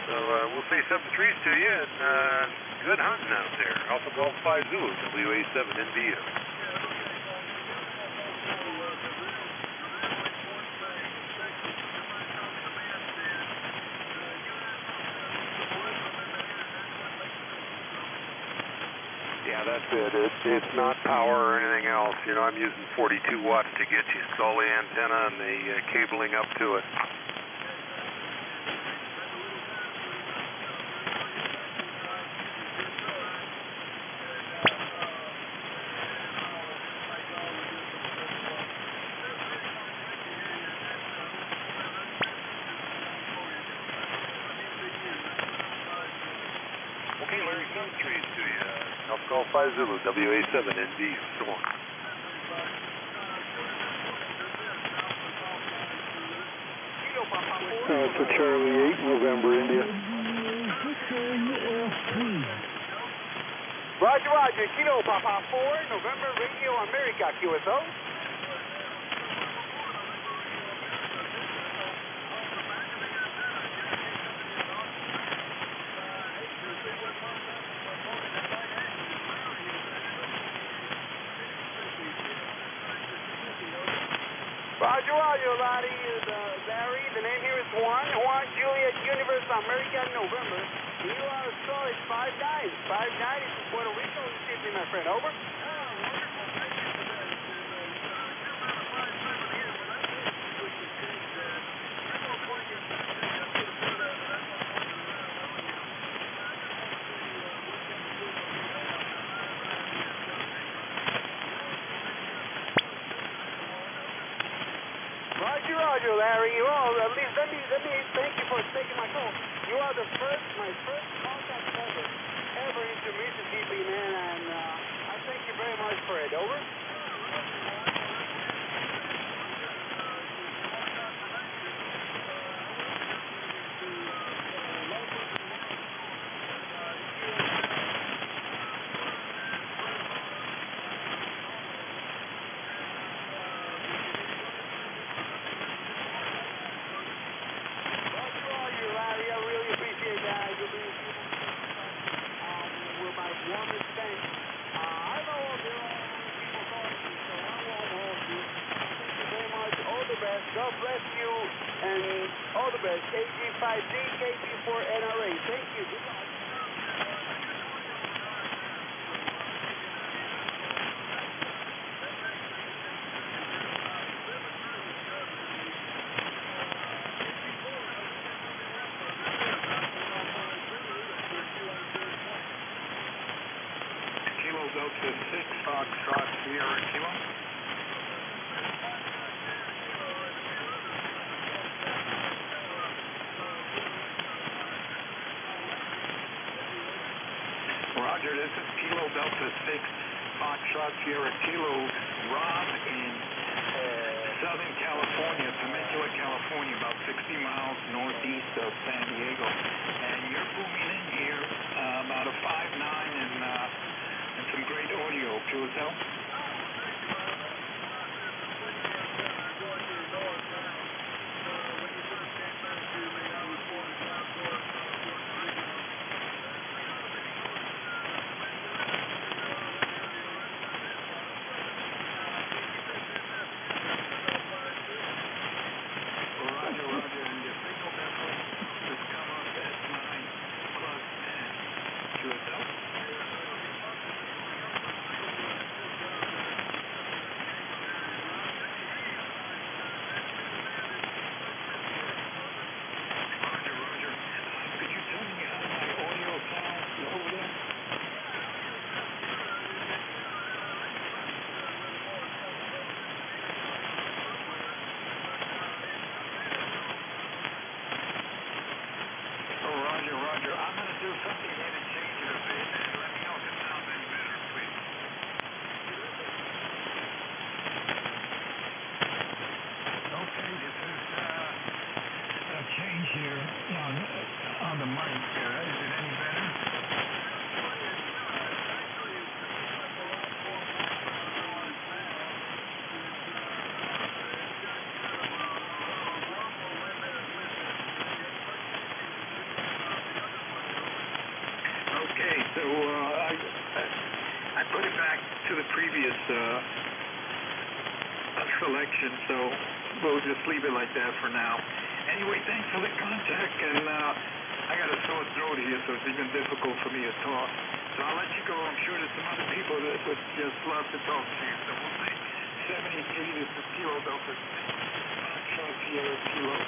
So we'll say 7 threes to you, and good hunting out there. Alpha Golf 5 Zulu, WA7 NBU. Yeah, that's it. It's not power or anything else. You know, I'm using 42 watts to get you. It's all the antenna and the cabling up to it. Okay, Larry, 7 threes to you. Alpha Golf 5 Zulu, WA7 NBU. So on. Alpha Charlie 8, November, India. Roger, Kilo Papa 4, November, Radio America, QSO. Roger, Larry, the name here is Juan Juliet Universe America, November. You are solid 5'9". 5'9" is from Puerto Rico. Excuse me, my friend, over. Roger, Larry. Well, at least let me thank you for taking my call. You are my first contact ever into Mississippi, man, and I thank you very much for it. Over. Warmest thanks. I know there are people calling me, so I won't hold you. Thank you very much. All the best. God bless you, and all the best. KG5D, KG4NRA. Thank you. Goodbye. Delta 6, Foxtrot, Sierra Kilo. Roger, this is Kilo Delta 6, Foxtrot, Sierra Kilo. Rob in Southern California, Temecula, California, about 60 miles northeast of San Diego. And you're booming in here about a 5.9 and some great audio. QSL? Roger. I'm going to do something here to change it a bit, and let me know if it sounds any better, please. Okay, this is a change here on the mic. Is it any better? Okay, so I put it back to the previous selection, so we'll just leave it like that for now. Anyway, thanks for the contact, and I got a sore throat here, so it's even difficult for me to talk. So I'll let you go. I'm sure there's some other people that would just love to talk to you. So we'll say 73, this is Kilo Delta Sierra Kilo.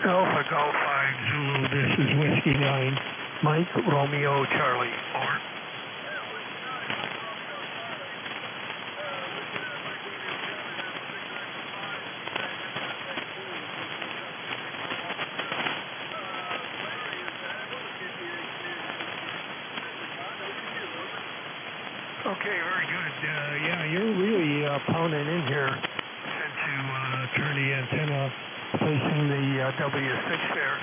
Alpha Golf 5 Zulu, this is Whiskey 9, Mike Romeo Charlie, over. Okay, very good. Yeah, you're really pounding in here to turn the antenna facing the W6 there.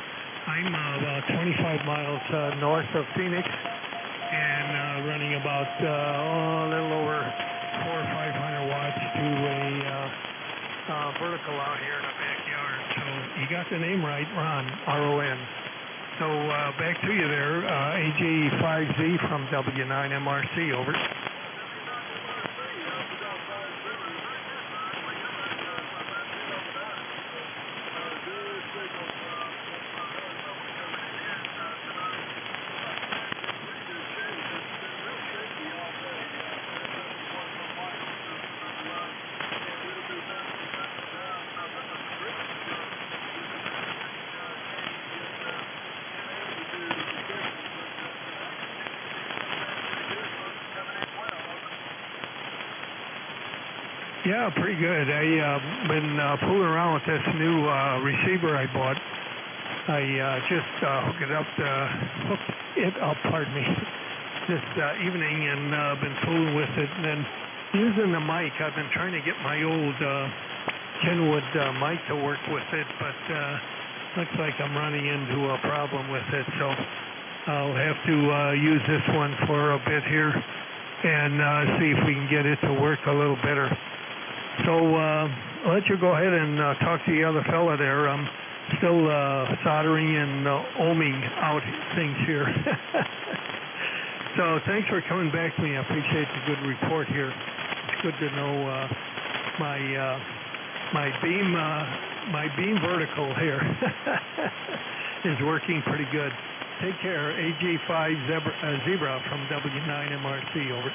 I'm about 25 miles north of Phoenix and running about a little over 400 or 500 watts to a vertical out here in the backyard. So you got the name right, Ron, R-O-N. So back to you there, AJ5Z from W9MRC, over. Yeah, pretty good. I've been fooling around with this new receiver I bought. I just hooked it up, pardon me, this evening, and been fooling with it. And then using the mic, I've been trying to get my old Kenwood mic to work with it, but looks like I'm running into a problem with it. So I'll have to use this one for a bit here and see if we can get it to work a little better. So I'll let you go ahead and talk to the other fella there. I'm still soldering and ohming out things here. So thanks for coming back to me. I appreciate the good report here. It's good to know my beam vertical here is working pretty good. Take care. AG5 Zebra from W9MRC, over.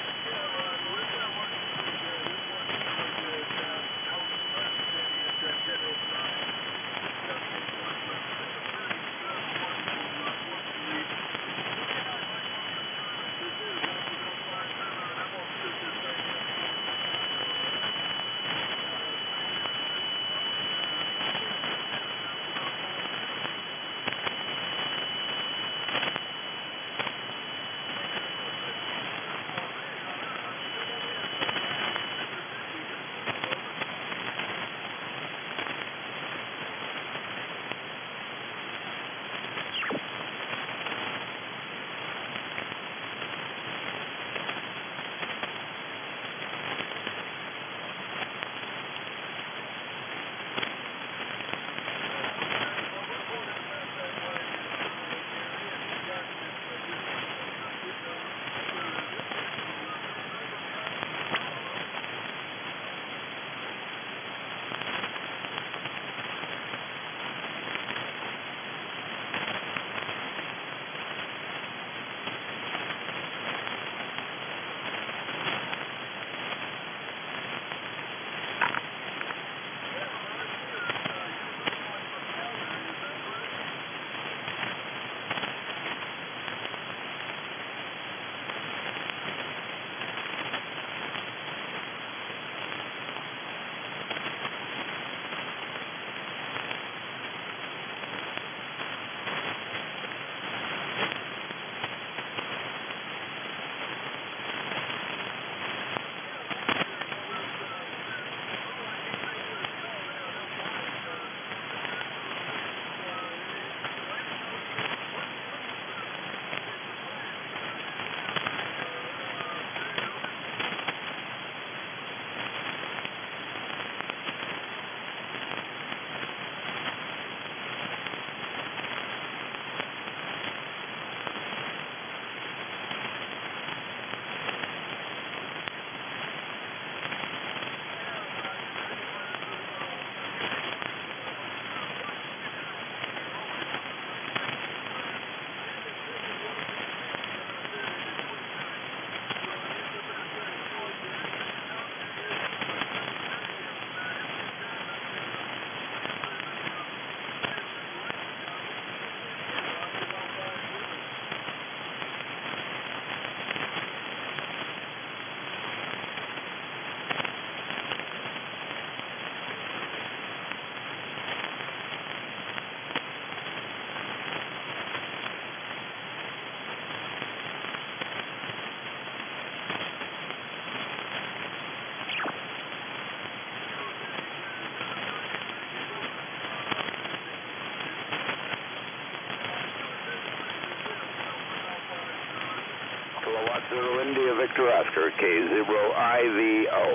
K0IVO.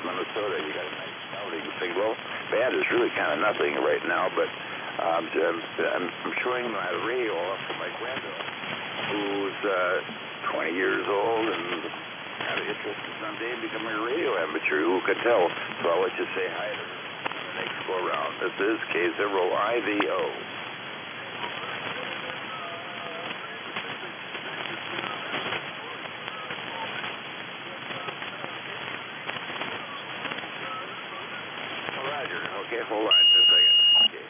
Minnesota, you got a nice sounding signal. Band is really kind of nothing right now, but I'm showing my radio off to my granddaughter, who's 20 years old and kind of interested someday in becoming a radio amateur. Who could tell? So I'll let you say hi to her on the next go around. This is K0IVO. Okay, hold on just a second. Okay.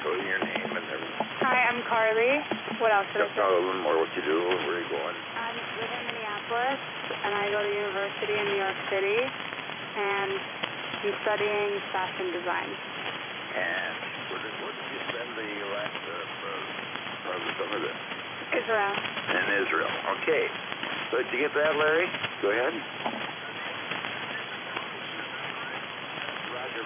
Go to your name and everything. Hi, I'm Carly. What else should I say? Tell a little more what you do, where are you going? I live in Minneapolis, and I go to university in New York City, and I'm studying fashion design. And where did you spend the last part of the summer then? Israel. In Israel. Okay. So did you get that, Larry? Go ahead. Roger.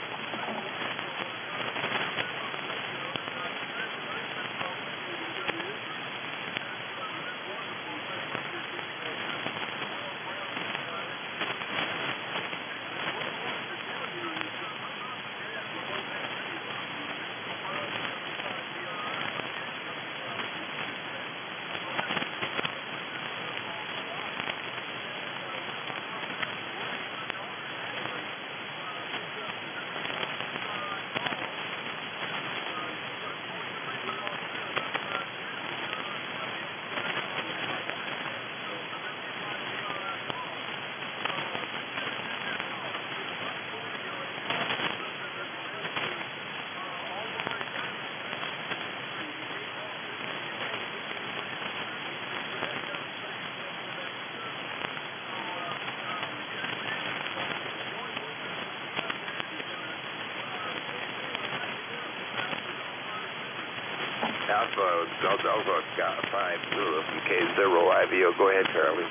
Alpha 5 from K0IVO. Go ahead, Charlie.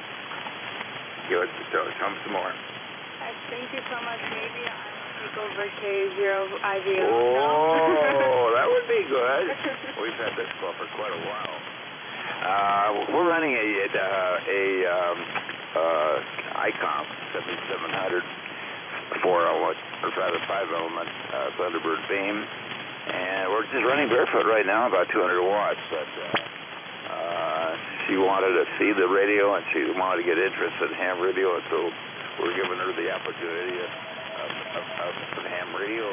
Tell them some more. Thank you so much. Maybe I'll take over K0IVO. Oh, that would be good. We've had this call for quite a while. We're running a ICOM 7700 5-element Thunderbird beam. And we're just running barefoot right now, about 200 watts. But she wanted to see the radio, and she wanted to get interested in ham radio, and so we're giving her the opportunity of ham radio.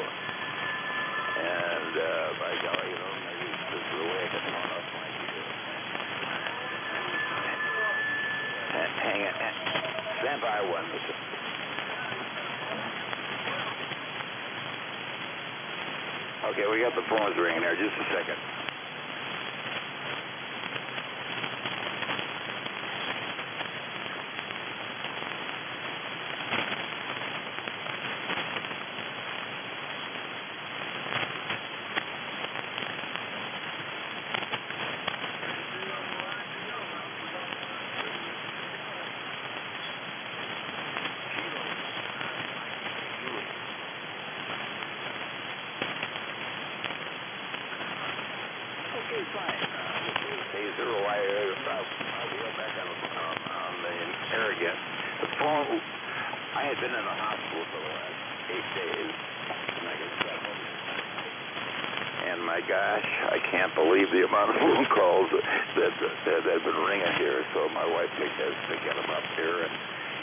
And by golly, maybe this is the way I can turn off my gear. Hang on. Stand by one. Okay, we got the phones ringing there. Just a second. Okay, fine. I'll be back on the air again. The phone, I had been in the hospital for the last 8 days, and I got settled. And my gosh, I can't believe the amount of phone calls that have been ringing here. So my wife has to get them up here, and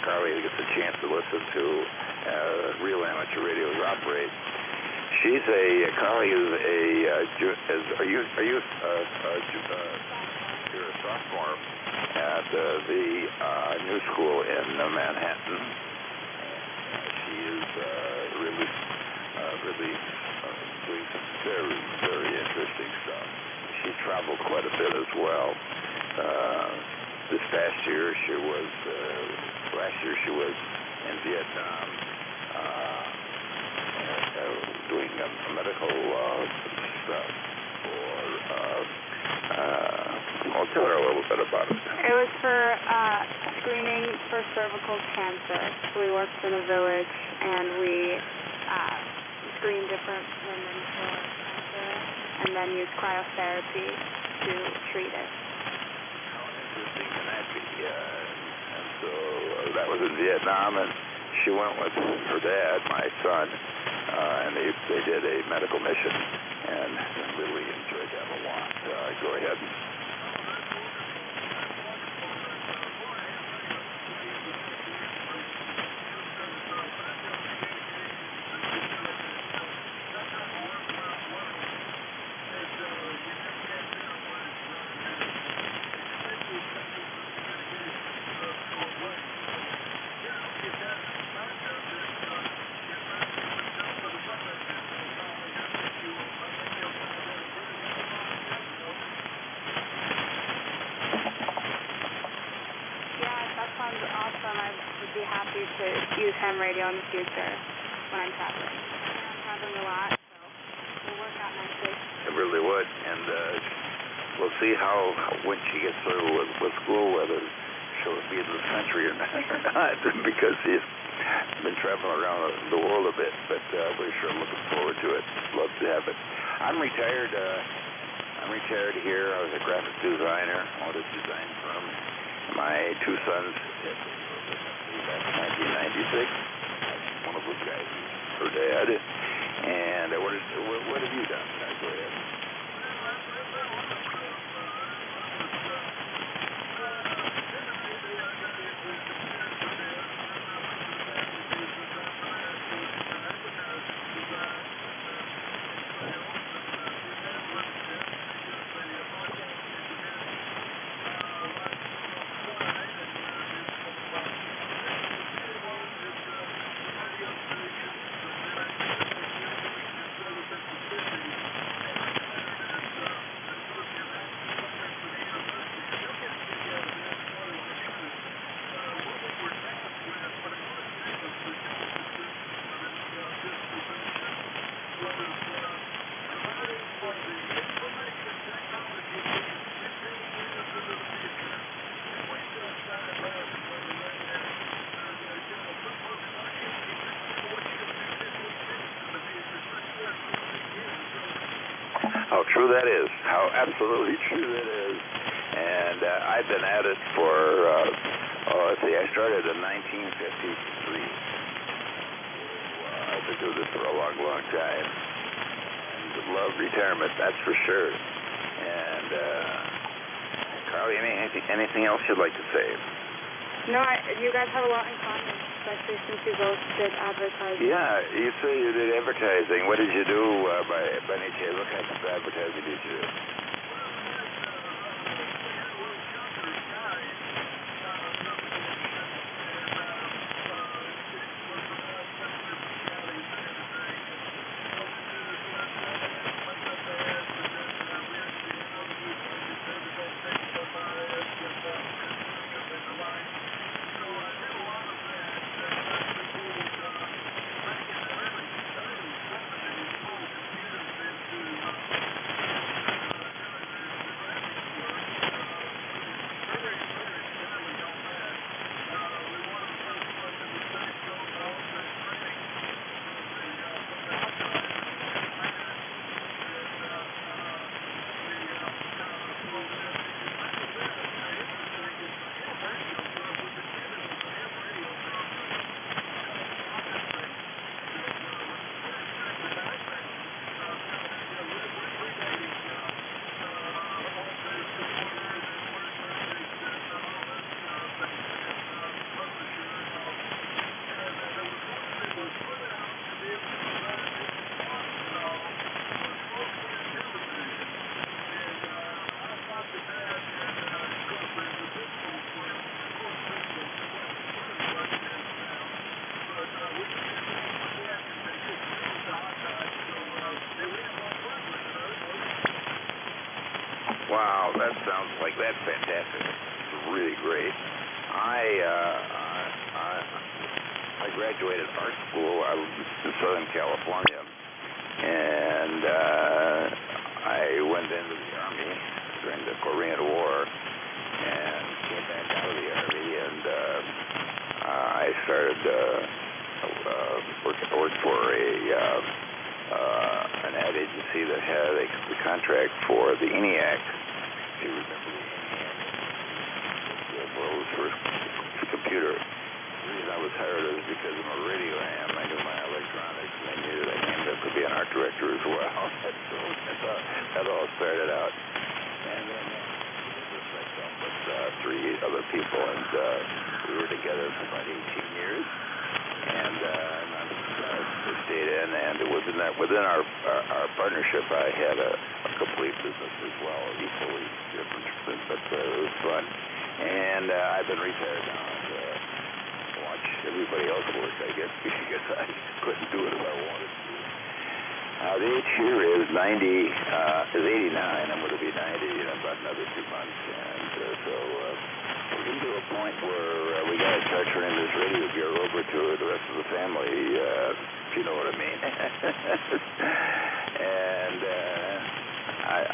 Carly gets a chance to listen to real amateur radios operate. Carly is you're a sophomore at the New School in Manhattan. She is really doing some very, very interesting stuff. She traveled quite a bit as well. This past year last year she was in Vietnam. Doing medical stuff I'll tell her a little bit about it. It was for screening for cervical cancer. So we worked in a village, and we screen different women for cancer, and then use cryotherapy to treat it. Interesting can that be? And so that was in Vietnam, and she went with her dad, my son, and they did a medical mission, and really enjoyed that a lot. Go ahead. Awesome. I would be happy to use ham radio in the future when I'm traveling. I'm traveling a lot, so it'll work out nicely. It really would, and we'll see how when she gets through with school, whether she'll be in this country or not, because she's been traveling around the world a bit, but we're sure looking forward to it. Love to have it. I'm retired here. I was a graphic designer, owned a design firm. My two sons, back in 1996, one of those guys, her dad. And what have you done? Go ahead. How true that is. How absolutely true that is. And I've been at it for, let's see, I started in 1953. I've been doing this for a long, long time. And love retirement, that's for sure. And, Carly, anything else you'd like to say? No, you guys have a lot in common, especially since you both did advertising. Yeah, you say you did advertising. What did you do by any chance? What kind of advertising did you do? Wow, that sounds like that's fantastic. It's really great. I graduated art school. I was in Southern California, and I went into the Army during the Korean War and came back out of the Army, and I started contract for the ENIAC. If you remember the ENIAC, the world's first computer. The reason I was hired is because I'm a radio ham. I knew my electronics, and I knew that I ended up to be an art director as well. So that all started out. And then just myself with 3 other people, and we were together for about 18 years. And I stayed in, and it was within our partnership, I had a complete business as well, equally different, but it was fun. And I've been retired now and watch everybody else work, I guess, because I couldn't do it if I wanted to. The age here is 89. I'm going to be 90 in about another 2 months, and so we're getting to a point where we got to start turning this radio gear over to the rest of the family, if you know what I mean. And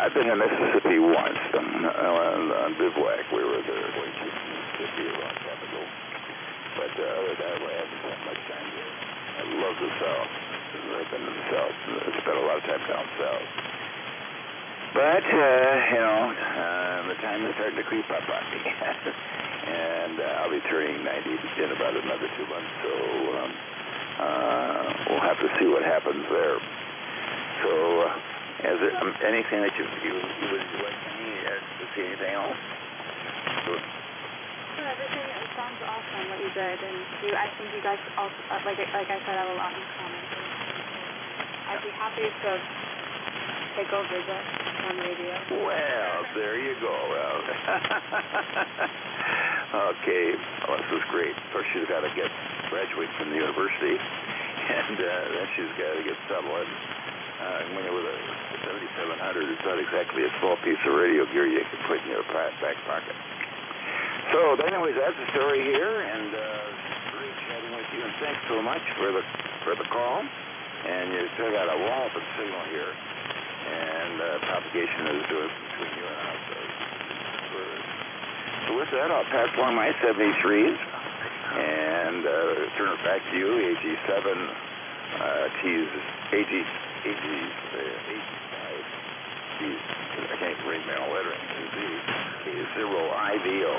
I've been in Mississippi once on bivouac. We were there going to Mississippi a long time ago, but other than that, I haven't spent much time there. I love the South. I've been in the South. I spent a lot of time down south. But, the time is starting to creep up on me. And I'll be turning 90 in about another 2 months, so we'll have to see what happens there. So, is there anything that you would like to see anything else? Everything, it sounds awesome what you did, and I think you guys also, like I said, have a lot in common. I'd be happy to take over the radio. Well, there you go. Well, okay. Well, this is great. First, she's got to graduate from the university, and then she's got to get settled. When you're with a 7700, it's not exactly a small piece of radio gear you can put in your back pocket. So, anyways, that's the story here, and great chatting with you, and thanks so much for the call. And you still got a walloping signal here, and propagation is doing between you and us. So with that, I'll pass along my 73s and turn it back to you, AG7, AG5, I can't read my own lettering, T0IVO.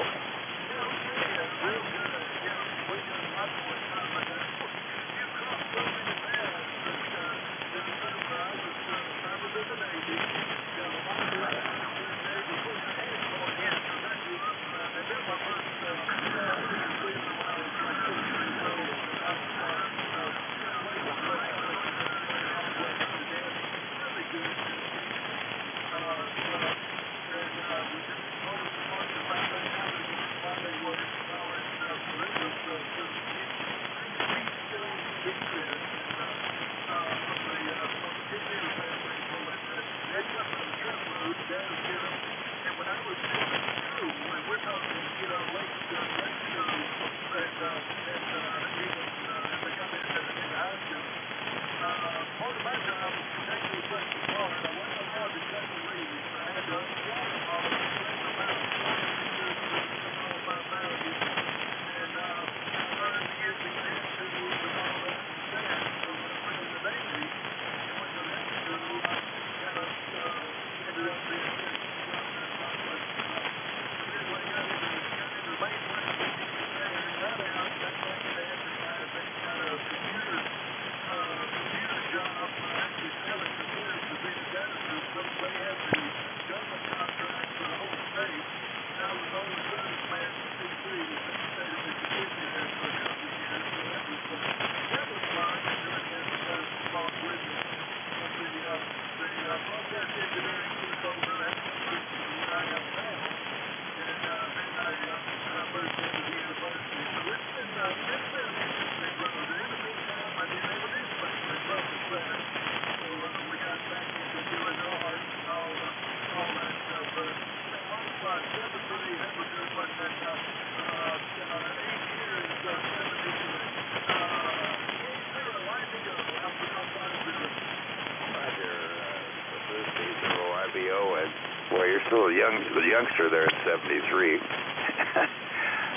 Well, you're still a youngster there at 73.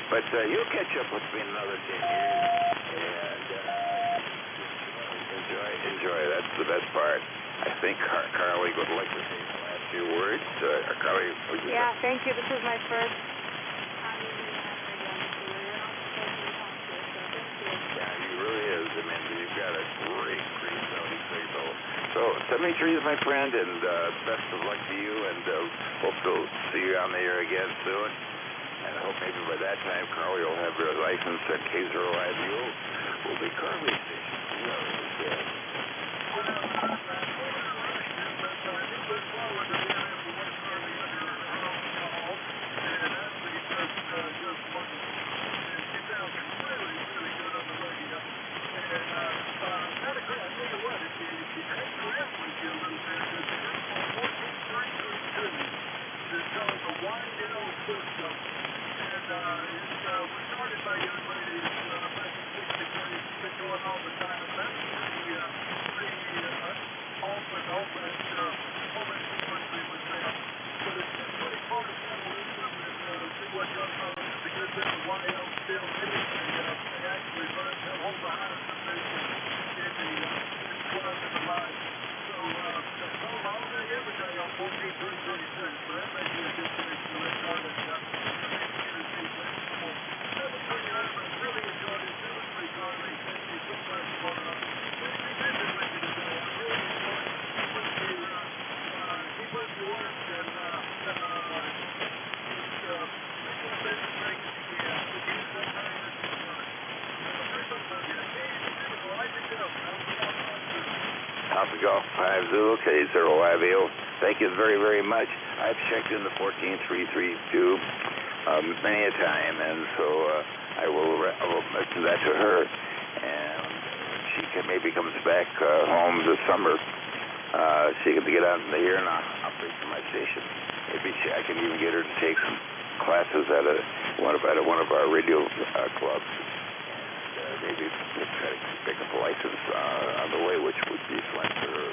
But you'll catch up with me in another 10 years. And enjoy. That's the best part. I think Carly would like to say It's Carly. Yeah, thank you. This is my first time using the radio on the studio. You're not supposed to be talking to us, so thank you. Yeah, he really is. I mean, you've got a great sounding signal. So 73 is my friend, and best of luck to you, and hope to see you on the air again soon. And I hope maybe by that time Carly will have her license at K0IVO. Will be Carly station. Golf 5 Zulu K0IVO. Thank you very, very much. I've checked in the 14332 many a time, and so I will mention that to her. And she maybe comes back home this summer. She can get on the air and I'll bring to my station. Maybe I can even get her to take some classes at one of our radio clubs. Maybe try to pick up a license on the way, which would be fun for her.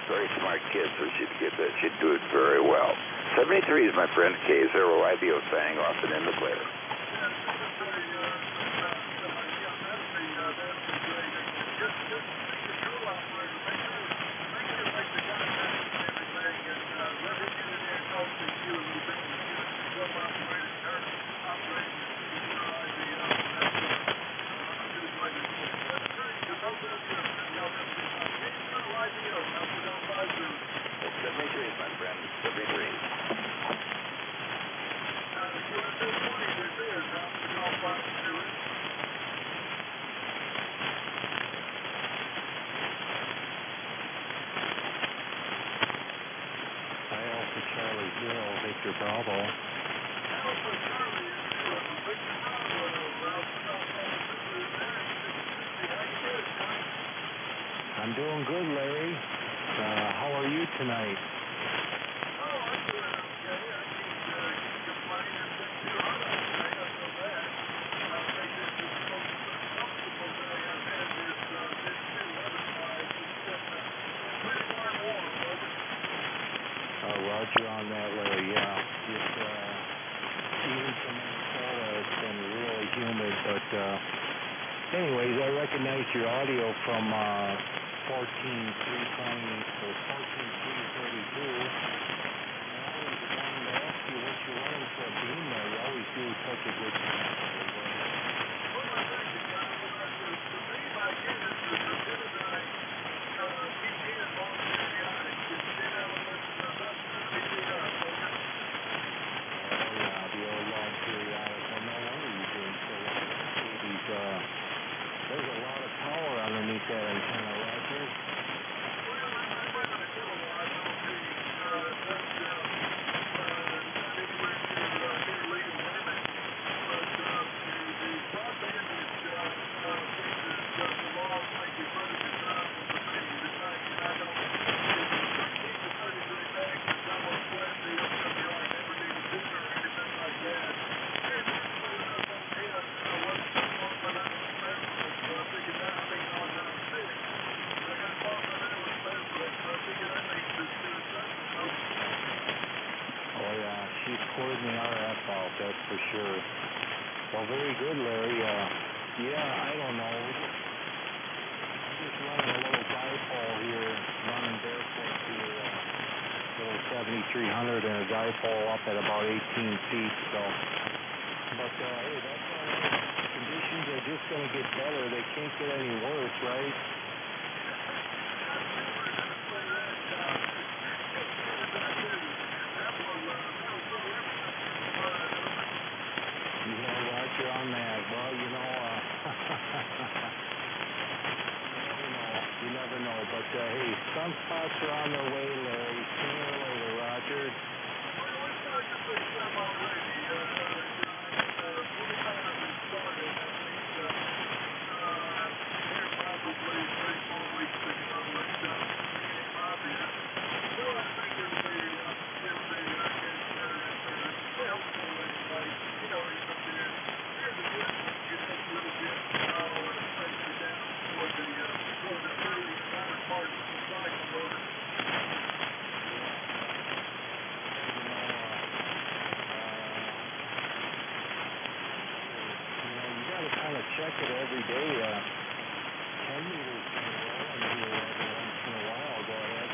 Very smart kid, so she'd get that. She'd do it very well. 73 is my friend K0IVO signing off and in the clear. I'm doing good, Larry. How are you tonight? Roger on that, Larry. Yeah, just even from Minnesota, it's been really humid. But anyways, I recognize your audio from 14320 to 14332. I always wanted to ask you what you're running for a beam there. You always do such a good job. There's a lot of power underneath that antenna, Roger. She's pouring the RF out, that's for sure. Well, very good, Larry. Yeah, I don't know. I'm just running a little dipole here, running barefoot to little 7,300 and a dipole up at about 18 feet. So, but hey, that's all right. Conditions are just going to get better. They can't get any worse, right? Roger on that. Well, you never know. But hey, sunspots are on their way, Larry. Sooner or later, Roger. Check it every day. 10 meters can roll in here every once in a while. Go ahead.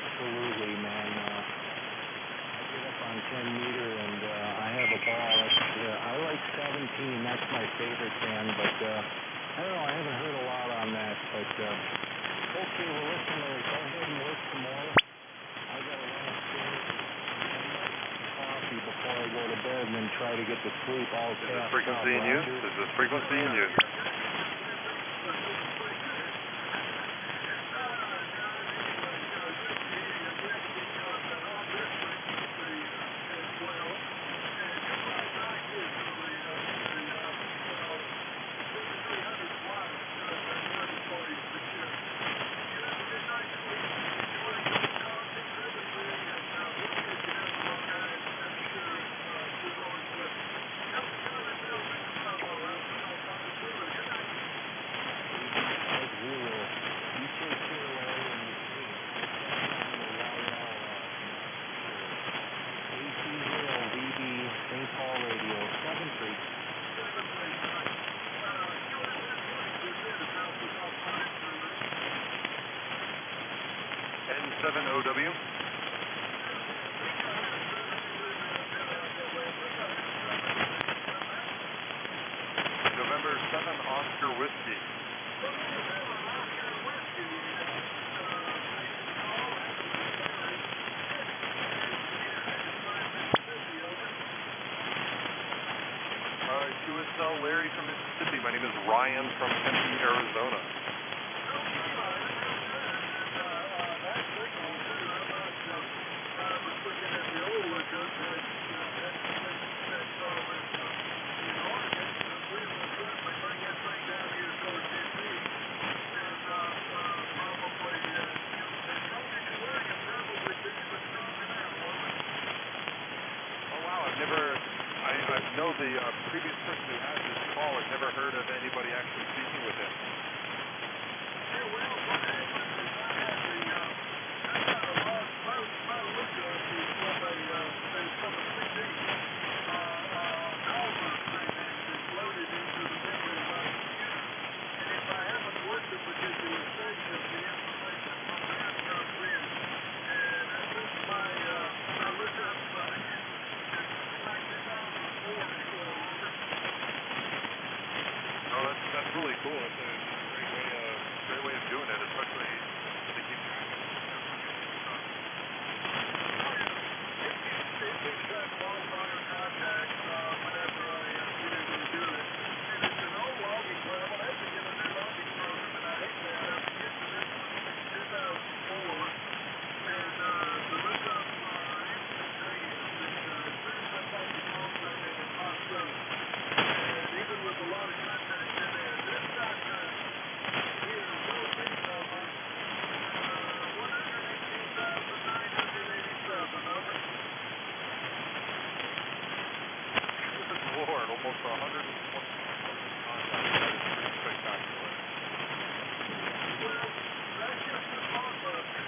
Absolutely, man. I get up on 10 meter and I have a ball. I like 17. That's my favorite band, but I don't know, I haven't heard a lot on that, but okay, well listen, Larry, go ahead and work some more. I got to run upstairs and have some coffee before I go to bed and then try to get to sleep all Is this frequency in use? Is this frequency in use? N7OW. November 7 Oscar Whiskey. QSL Larry from Mississippi. My name is Ryan from Tempe, Arizona. I know the previous person who had this call had never heard of anybody actually speaking with him. That's really cool. It's a great way of doing it, especially to keep track of stuff. Lord, almost 120 contacts. That is pretty spectacular. Well, that's just the top of it.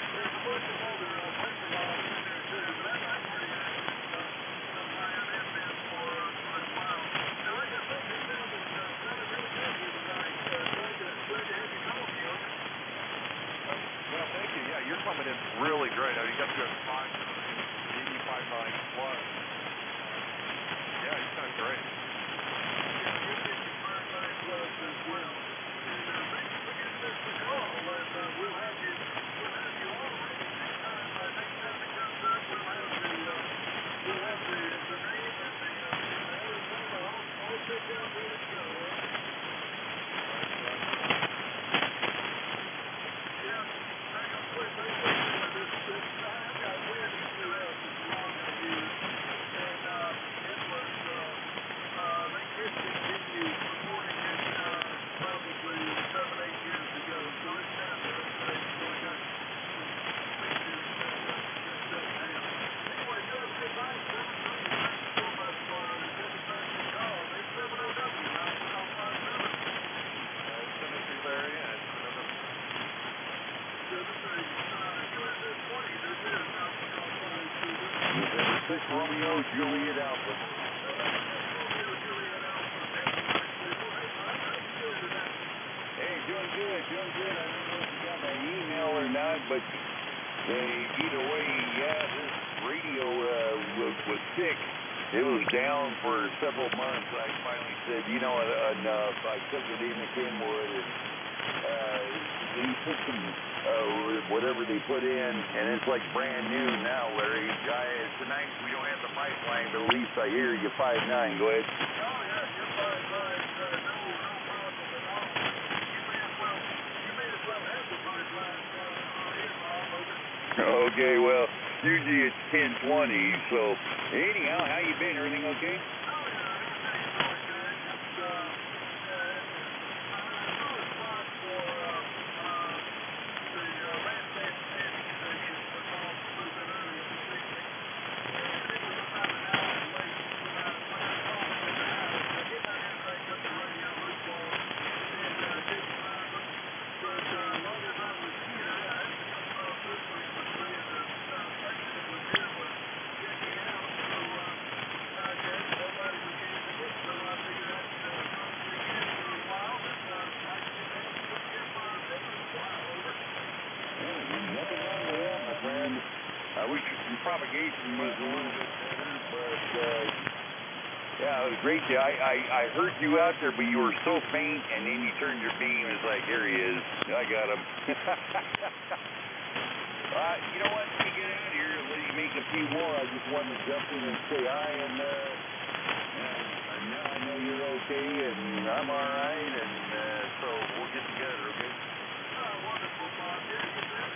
There's a bunch of other Romeo Juliet Alpha. Hey, doing good, doing good. I don't know if you got my email or not, but either way, yeah, this radio was sick. It was down for several months. I finally said, you know, enough. I took it in to Kenwood, and they put some, whatever they put in, and it's like brand new now, Larry. Tonight we don't have the pipeline, but at least I hear you 5'9". Go ahead. Oh, yeah, you're 5'9". No problem at all. You may as well have the pipeline Okay, well, usually it's 10:20, so anyhow, how you been? Everything okay? I wish the propagation was a little bit better, but yeah, it was great. I heard you out there, but you were so faint, and then you turned your beam. It's like, here he is. I got him. You know what? Let me get out of here and let you make a few more. I just wanted to jump in and say hi, and now I know you're okay, and I'm all right, and so we'll get together, okay? Wonderful, Bob. Yeah, you bet.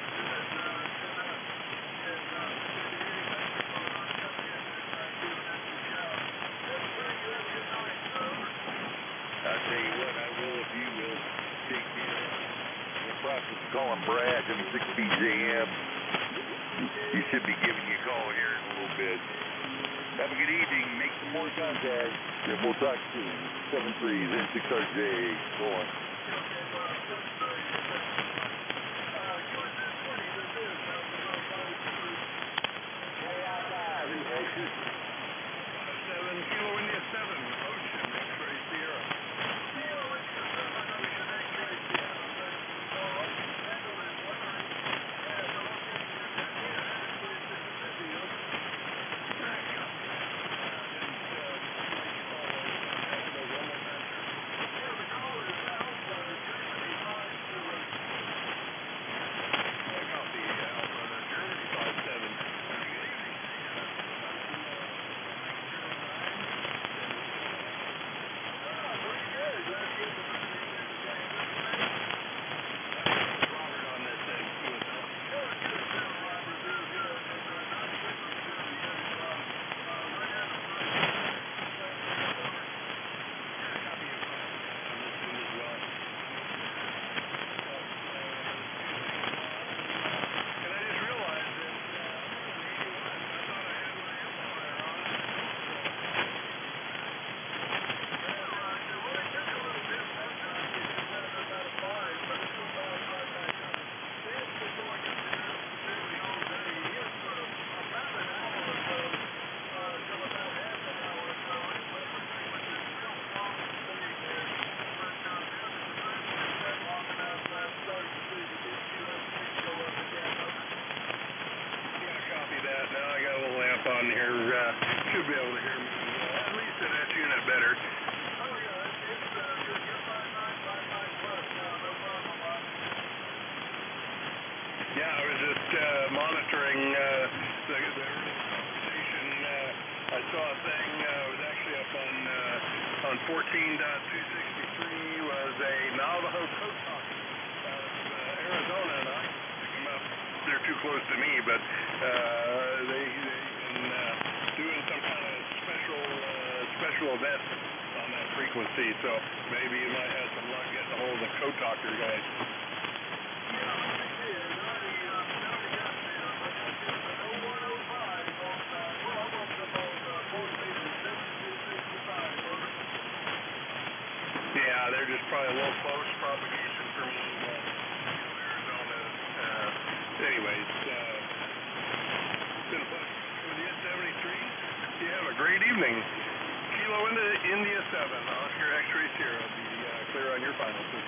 I'll tell you what, I will if you will take care of the process of calling Brad, W6BJM. He should be giving you a call here in a little bit. Have a good evening. Make some more contacts, and we'll talk soon. 73s and 6RJ. Go on. Kilo India 7, Ocean, X-ray Sierra. Kilo India 7, Ocean, X-ray Sierra. On here, should be able to hear me at least in that unit better. Oh yeah, it's you're 5'9", 5'9" no problem, Bob. Yeah, I was just monitoring the station. I saw a thing. Was actually up on 14.263 was a Navajo Coast Hawk out of Arizona, and I picked them up. They're too close to me, but they doing some kind of special event on that frequency, so maybe you might have some luck getting a hold of the code talker guys. Yeah, they're just probably a little close propagation from Arizona. Anyways, it's been a pleasure with you, 73. evening. Kilo into India 7, Oscar X-ray Sierra. Be clear on your final, please.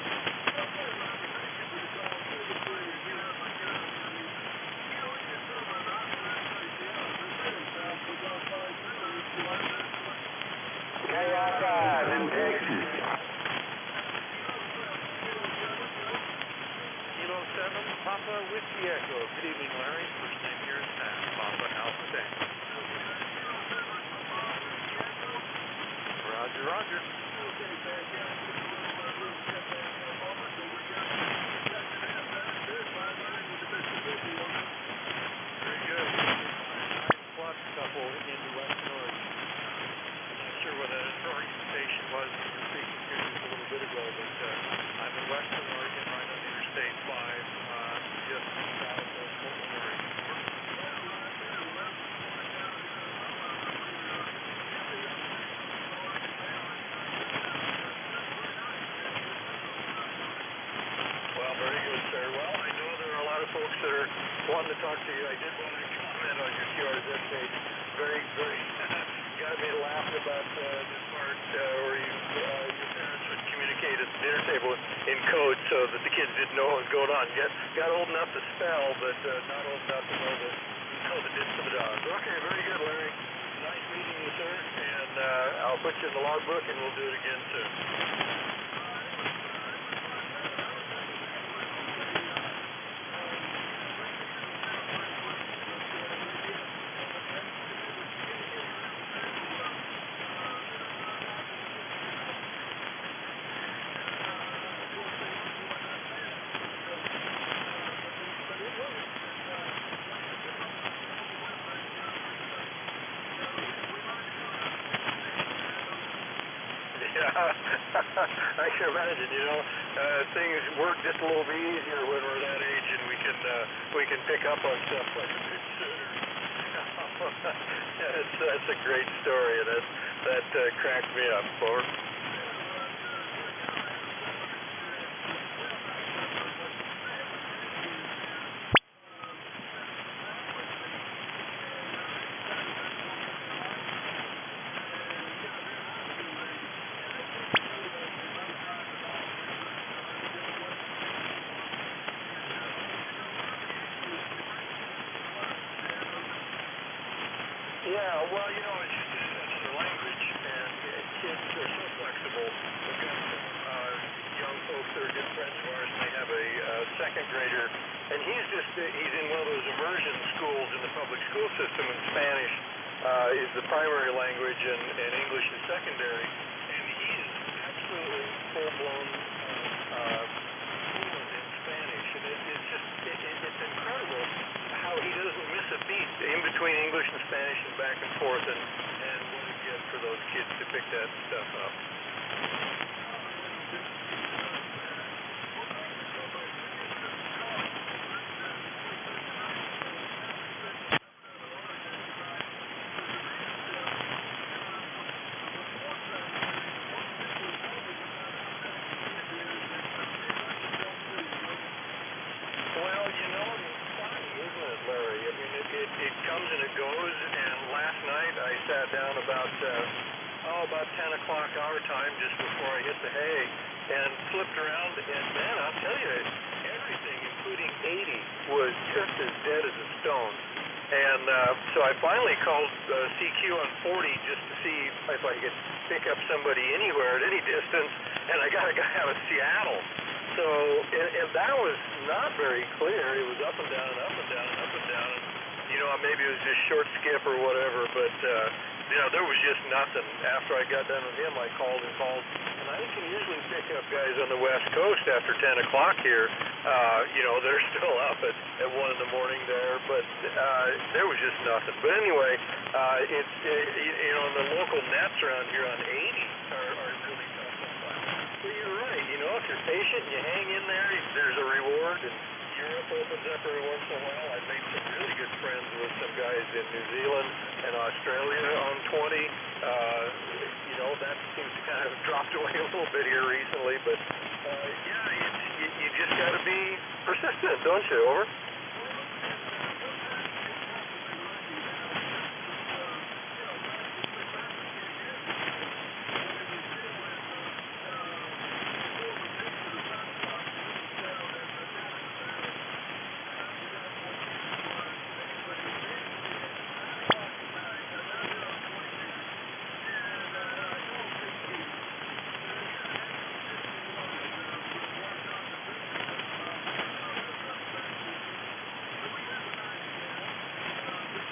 KR5 in Texas. Kilo 7, Papa Whiskey Echo. Good evening, Larry. First name here is Pat. Papa Alpha Tango. Roger, roger. Very good. 9+ couple into Western Oregon. I'm not sure what an Oregon station was we were speaking to just a little bit ago, but I'm in Western Oregon, right on Interstate 5, just south of Portland, Oregon. Very good, sir. Well, I know there are a lot of folks that are wanting to talk to you. I did want to comment on your QRZ page. Very got me to laugh about this part where your parents would communicate at the dinner table in code so that the kids didn't know what was going on. Yet got old enough to spell, but not old enough to know the dits of the dogs. Okay, very good, Larry. Nice meeting you, sir. And I'll put you in the logbook, and we'll do it again soon. I can imagine, things work just a little bit easier when we're that age, and we can pick up on stuff like a bit sooner. That's a great story, and that cracks me up, Ford. Yeah, well, it's just another language, and kids are so flexible. We've got some young folks that are good friends of ours, and they have a second grader, and he's in one of those immersion schools in the public school system, and Spanish is the primary language, and English is secondary, and he is absolutely full-blown fluent in Spanish, and it's incredible how he doesn't miss a beat in between English and Spanish and back and forth, and what a gift for those kids to pick that stuff up. Well, it's funny, isn't it, Larry? I mean, it comes and it goes, and last night I sat down about 10 o'clock our time, just before I hit the hay, and flipped around, and man, I'll tell you, everything, including 80, was just as dead as a stone. And so I finally called CQ on 40 just to see if I could pick up somebody anywhere at any distance, and I got a guy out of Seattle. So, and that was not very clear. It was up and down and up and down and up and down. And, maybe it was just short skip or whatever, but, there was just nothing. After I got done with him, I called and called. And I can usually pick up guys on the West Coast after 10 o'clock here. They're still up at 1 in the morning there, but there was just nothing. But anyway, the local nets around here on 80 are really tough sometimes. But you're right, if you're patient and you hang in there, there's a reward, and Europe opens up every once in a while. I've made some really good friends with some guys in New Zealand and Australia on 20. That seems to kind of have dropped away a little bit here recently, but you just got to be persistent, don't you? Over.